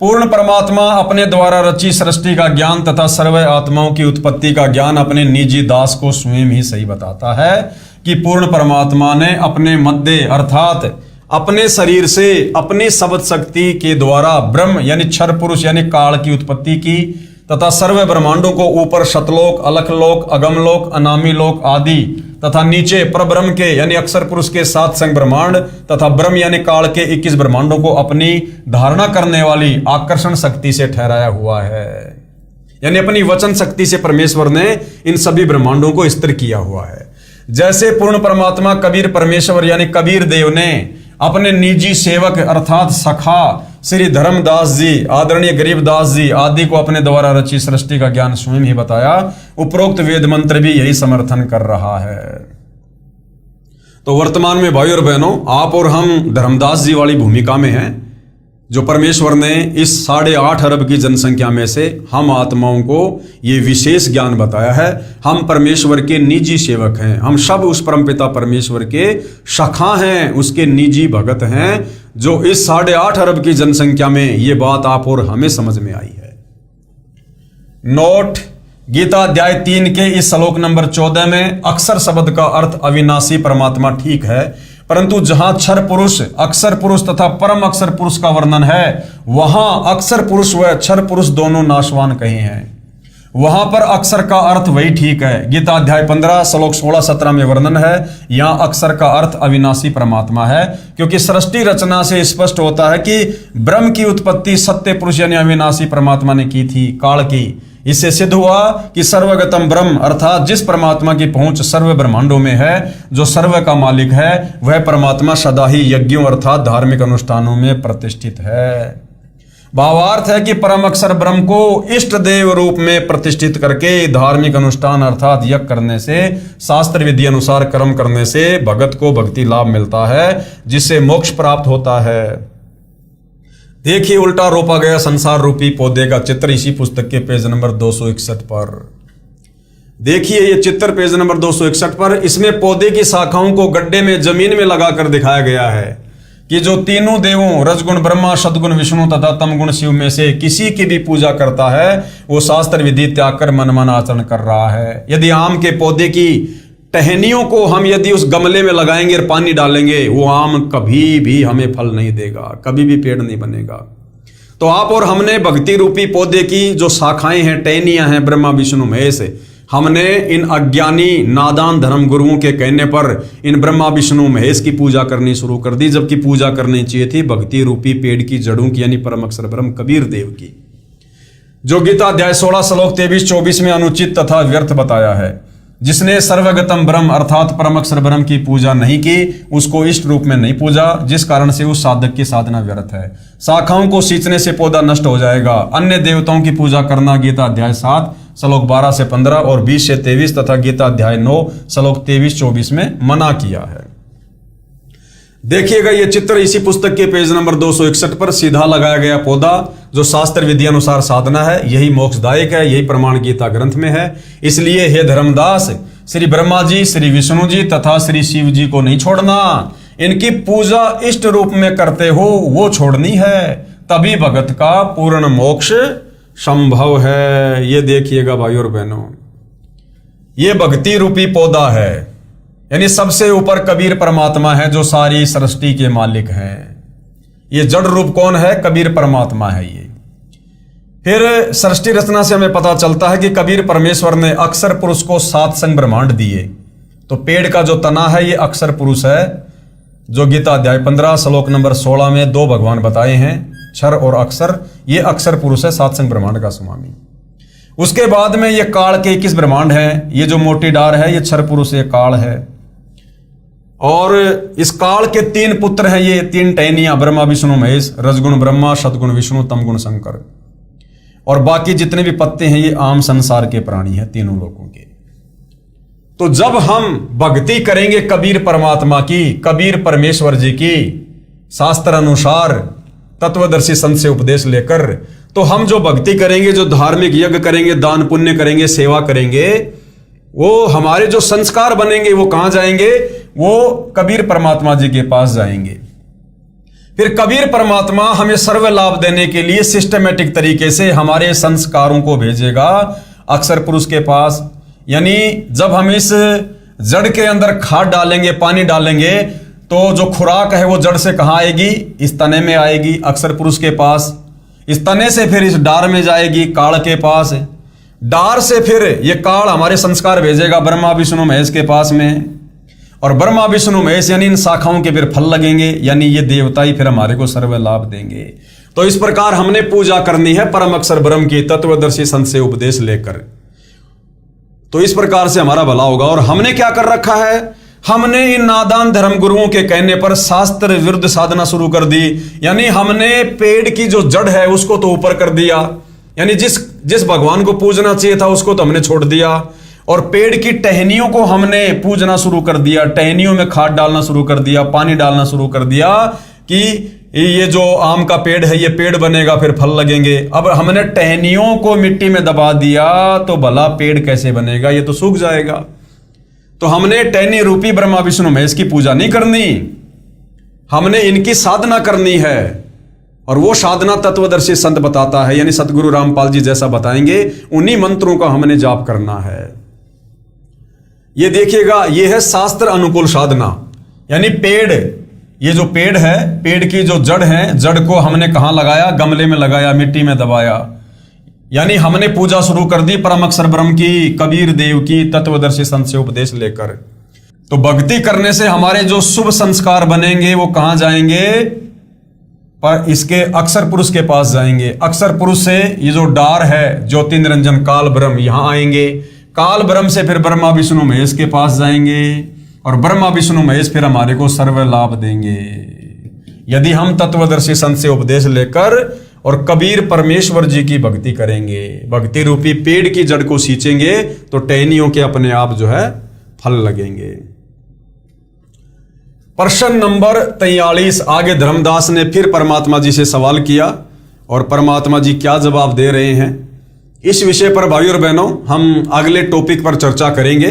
पूर्ण परमात्मा अपने द्वारा रची सृष्टि का ज्ञान तथा सर्व आत्माओं की उत्पत्ति का ज्ञान अपने निजी दास को स्वयं ही सही बताता है कि पूर्ण परमात्मा ने अपने मध्य अर्थात अपने शरीर से अपनी शब्द शक्ति के द्वारा ब्रह्म यानी क्षर पुरुष यानी काल की उत्पत्ति की तथा सर्व ब्रह्मांडों को ऊपर शतलोक, अलखलोक, अगमलोक, अनामी लोक आदि तथा नीचे परब्रह्म के यानी अक्षर पुरुष के 7 संग ब्रह्मांड तथा ब्रह्म यानी काल के 21 ब्रह्मांडों को अपनी धारणा करने वाली आकर्षण शक्ति से ठहराया हुआ है। यानी अपनी वचन शक्ति से परमेश्वर ने इन सभी ब्रह्मांडों को स्थिर किया हुआ है। जैसे पूर्ण परमात्मा कबीर परमेश्वर यानी कबीर देव ने अपने निजी सेवक अर्थात सखा श्री धर्मदास जी, आदरणीय गरीबदास जी आदि को अपने द्वारा रची सृष्टि का ज्ञान स्वयं ही बताया, उपरोक्त वेद मंत्र भी यही समर्थन कर रहा है। तो वर्तमान में भाई और बहनों, आप और हम धर्मदास जी वाली भूमिका में हैं, जो परमेश्वर ने इस 8.5 अरब की जनसंख्या में से हम आत्माओं को ये विशेष ज्ञान बताया है। हम परमेश्वर के निजी सेवक हैं, हम सब उस परमपिता परमेश्वर के सखा हैं, उसके निजी भगत हैं, जो इस 8.5 अरब की जनसंख्या में ये बात आप और हमें समझ में आई है। नोट: गीता अध्याय 3 के इस श्लोक नंबर 14 में अक्षर शब्द का अर्थ अविनाशी परमात्मा ठीक है, परंतु जहां क्षर पुरुष, अक्षर पुरुष तथा परम अक्षर पुरुष का वर्णन है, वहां अक्षर पुरुष व क्षर पुरुष दोनों नाशवान कहे हैं। वहां पर अक्षर का अर्थ वही ठीक है। गीता अध्याय 15 श्लोक 16-17 में वर्णन है, यहां अक्षर का अर्थ अविनाशी परमात्मा है, क्योंकि सृष्टि रचना से स्पष्ट होता है कि ब्रह्म की उत्पत्ति सत्य पुरुष यानी अविनाशी परमात्मा ने की थी, काल की। इससे सिद्ध हुआ कि सर्वगतम ब्रह्म अर्थात जिस परमात्मा की पहुंच सर्व ब्रह्मांडों में है, जो सर्व का मालिक है, वह परमात्मा सदा ही यज्ञों अर्थात धार्मिक अनुष्ठानों में प्रतिष्ठित है। भावार्थ है कि परम अक्षर ब्रह्म को इष्ट देव रूप में प्रतिष्ठित करके धार्मिक अनुष्ठान अर्थात यज्ञ करने से, शास्त्र विधि अनुसार कर्म करने से भगत को भक्ति लाभ मिलता है, जिससे मोक्ष प्राप्त होता है। देखिए उल्टा रोपा गया संसार रूपी पौधे का चित्र इसी पुस्तक के पेज नंबर 261 पर। देखिए ये चित्र पेज नंबर 261 पर, इसमें पौधे की शाखाओं को गड्ढे में जमीन में लगाकर दिखाया गया है कि जो तीनों देवों रजगुण ब्रह्मा, सदगुण विष्णु तथा तमगुण शिव में से किसी की भी पूजा करता है, वो शास्त्र विधि त्याग कर मन आचरण कर रहा है। यदि आम के पौधे की टहनियों को हम यदि उस गमले में लगाएंगे और पानी डालेंगे, वो आम कभी भी हमें फल नहीं देगा, कभी भी पेड़ नहीं बनेगा। तो आप और हमने भक्ति रूपी पौधे की जो शाखाएं हैं, टहनियां हैं, ब्रह्मा विष्णु महेश, हमने इन अज्ञानी नादान धर्म गुरुओं के कहने पर इन ब्रह्मा विष्णु महेश की पूजा करनी शुरू कर दी, जबकि पूजा करनी चाहिए थी भक्ति रूपी पेड़ की जड़ों की, यानी परम अक्षर ब्रह्म कबीर देव की, जो गीता अध्याय 16 श्लोक 23-24 में अनुचित तथा व्यर्थ बताया है। जिसने सर्वगतम ब्रह्म अर्थात परम अक्षर ब्रह्म की पूजा नहीं की, उसको इष्ट रूप में नहीं पूजा, जिस कारण से उस साधक की साधना व्यर्थ है। शाखाओं को सींचने से पौधा नष्ट हो जाएगा। अन्य देवताओं की पूजा करना गीता अध्याय 7 श्लोक 12 से 15 और 20 से 23 तथा गीता अध्याय 9 श्लोक 23-24 में मना किया है। देखिएगा ये चित्र इसी पुस्तक के पेज नंबर 261 पर सीधा लगाया गया पौधा जो शास्त्र विधि अनुसार साधना है, यही मोक्षदायक है, यही प्रमाण गीता ग्रंथ में है। इसलिए हे धर्मदास, श्री ब्रह्मा जी, श्री विष्णु जी तथा श्री शिव जी को नहीं छोड़ना, इनकी पूजा इष्ट रूप में करते हो वो छोड़नी है, तभी भगत का पूर्ण मोक्ष संभव है। ये देखिएगा भाई और बहनों, ये भक्ति रूपी पौधा है, यानी सबसे ऊपर कबीर परमात्मा है जो सारी सृष्टि के मालिक हैं। ये जड़ रूप कौन है? कबीर परमात्मा है। ये फिर सृष्टि रचना से हमें पता चलता है कि कबीर परमेश्वर ने अक्षर पुरुष को 7 संग ब्रह्मांड दिए। तो पेड़ का जो तना है ये अक्षर पुरुष है, जो गीता अध्याय 15 श्लोक नंबर 16 में 2 भगवान बताए हैं, क्षर और अक्षर। ये अक्षर पुरुष है, 7 संग ब्रह्मांड का स्वामी। उसके बाद में ये काल के 21 ब्रह्मांड है। ये जो मोटी डार है ये क्षर पुरुष, ये काल है। और इस काल के 3 पुत्र हैं, ये 3 टहनियां, ब्रह्मा विष्णु महेश, रजगुण ब्रह्मा, सदगुण विष्णु, तमगुण शंकर। और बाकी जितने भी पत्ते हैं ये आम संसार के प्राणी हैं, तीनों लोगों के। तो जब हम भक्ति करेंगे कबीर परमात्मा की, कबीर परमेश्वर जी की, शास्त्र अनुसार तत्वदर्शी संत से उपदेश लेकर, तो हम जो भक्ति करेंगे, जो धार्मिक यज्ञ करेंगे, दान पुण्य करेंगे, सेवा करेंगे, वो हमारे जो संस्कार बनेंगे वो कहां जाएंगे? वो कबीर परमात्मा जी के पास जाएंगे। फिर कबीर परमात्मा हमें सर्व लाभ देने के लिए सिस्टमेटिक तरीके से हमारे संस्कारों को भेजेगा अक्षर पुरुष के पास। यानी जब हम इस जड़ के अंदर खाद डालेंगे, पानी डालेंगे, तो जो खुराक है वो जड़ से कहाँ आएगी? इस तने में आएगी, अक्षर पुरुष के पास। इस तने से फिर इस डार में जाएगी, काल के पास। डार से फिर ये काल हमारे संस्कार भेजेगा ब्रह्मा विष्णु महेश के पास में, और ब्रह्मा विष्णु महेश यानी इन शाखाओं के फिर फल लगेंगे, यानी ये देवता ही फिर हमारे को सर्व लाभ देंगे। तो इस प्रकार हमने पूजा करनी है परम अक्षर ब्रह्म की तत्वदर्शी संत से उपदेश लेकर। तो इस प्रकार से हमारा भला होगा। और हमने क्या कर रखा है? हमने इन नादान धर्म गुरुओं के कहने पर शास्त्र विरुद्ध साधना शुरू कर दी। यानी हमने पेड़ की जो जड़ है उसको तो ऊपर कर दिया, यानी जिस भगवान को पूजना चाहिए था उसको तो हमने छोड़ दिया, और पेड़ की टहनियों को हमने पूजना शुरू कर दिया। टहनियों में खाद डालना शुरू कर दिया, पानी डालना शुरू कर दिया कि ये जो आम का पेड़ है ये पेड़ बनेगा, फिर फल लगेंगे। अब हमने टहनियों को मिट्टी में दबा दिया तो भला पेड़ कैसे बनेगा? ये तो सूख जाएगा। तो हमने टहनी रूपी ब्रह्मा विष्णु महेश की पूजा नहीं करनी, हमने इनकी साधना करनी है। और वो साधना तत्वदर्शी संत बताता है, यानी सतगुरु रामपाल जी जैसा बताएंगे, उन्हीं मंत्रों का हमने जाप करना है। ये देखिएगा, ये है शास्त्र अनुकूल साधना। यानी पेड़, ये जो पेड़ है, पेड़ की जो जड़ है, जड़ को हमने कहां लगाया? गमले में लगाया, मिट्टी में दबाया। यानी हमने पूजा शुरू कर दी परम अक्षर ब्रह्म की, कबीर देव की, तत्वदर्शी संत से उपदेश लेकर। तो भक्ति करने से हमारे जो शुभ संस्कार बनेंगे वो कहां जाएंगे? पर इसके अक्षर पुरुष के पास जाएंगे। अक्षर पुरुष से ये जो डार है ज्योति निरंजन काल ब्रह्म, यहां आएंगे। काल ब्रह्म से फिर ब्रह्मा विष्णु महेश के पास जाएंगे, और ब्रह्मा विष्णु महेश फिर हमारे को सर्व लाभ देंगे। यदि हम तत्वदर्शी संत से उपदेश लेकर और कबीर परमेश्वर जी की भक्ति करेंगे, भक्ति रूपी पेड़ की जड़ को सींचेंगे, तो टहनियों के अपने आप जो है फल लगेंगे। प्रश्न नंबर 43। आगे धर्मदास ने फिर परमात्मा जी से सवाल किया, और परमात्मा जी क्या जवाब दे रहे हैं, इस विषय पर भाइयों और बहनों हम अगले टॉपिक पर चर्चा करेंगे।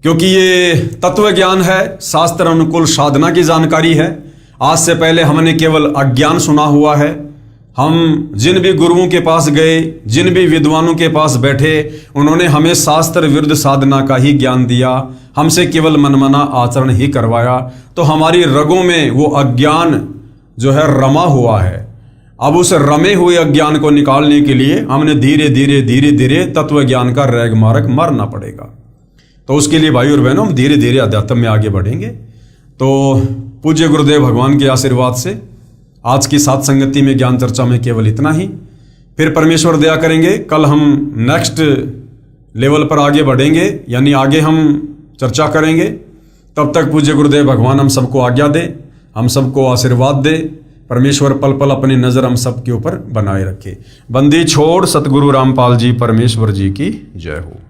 क्योंकि ये तत्व ज्ञान है, शास्त्र अनुकूल साधना की जानकारी है। आज से पहले हमने केवल अज्ञान सुना हुआ है। हम जिन भी गुरुओं के पास गए, जिन भी विद्वानों के पास बैठे, उन्होंने हमें शास्त्र विरुद्ध साधना का ही ज्ञान दिया, हमसे केवल मनमाना आचरण ही करवाया। तो हमारी रगों में वो अज्ञान जो है रमा हुआ है। अब उस रमे हुए अज्ञान को निकालने के लिए हमने धीरे धीरे तत्व ज्ञान का रैग मार्ग मारना पड़ेगा। तो उसके लिए भाई और बहनों हम धीरे धीरे अध्यात्म में आगे बढ़ेंगे। तो पूज्य गुरुदेव भगवान के आशीर्वाद से आज की सात संगति में ज्ञान चर्चा में केवल इतना ही। फिर परमेश्वर दया करेंगे, कल हम नेक्स्ट लेवल पर आगे बढ़ेंगे, यानी आगे हम चर्चा करेंगे। तब तक पूज्य गुरुदेव भगवान हम सबको आज्ञा दे, हम सबको आशीर्वाद दे। परमेश्वर पल पल अपनी नजर हम सब के ऊपर बनाए रखे। बंदी छोड़ सतगुरु रामपाल जी परमेश्वर जी की जय हो।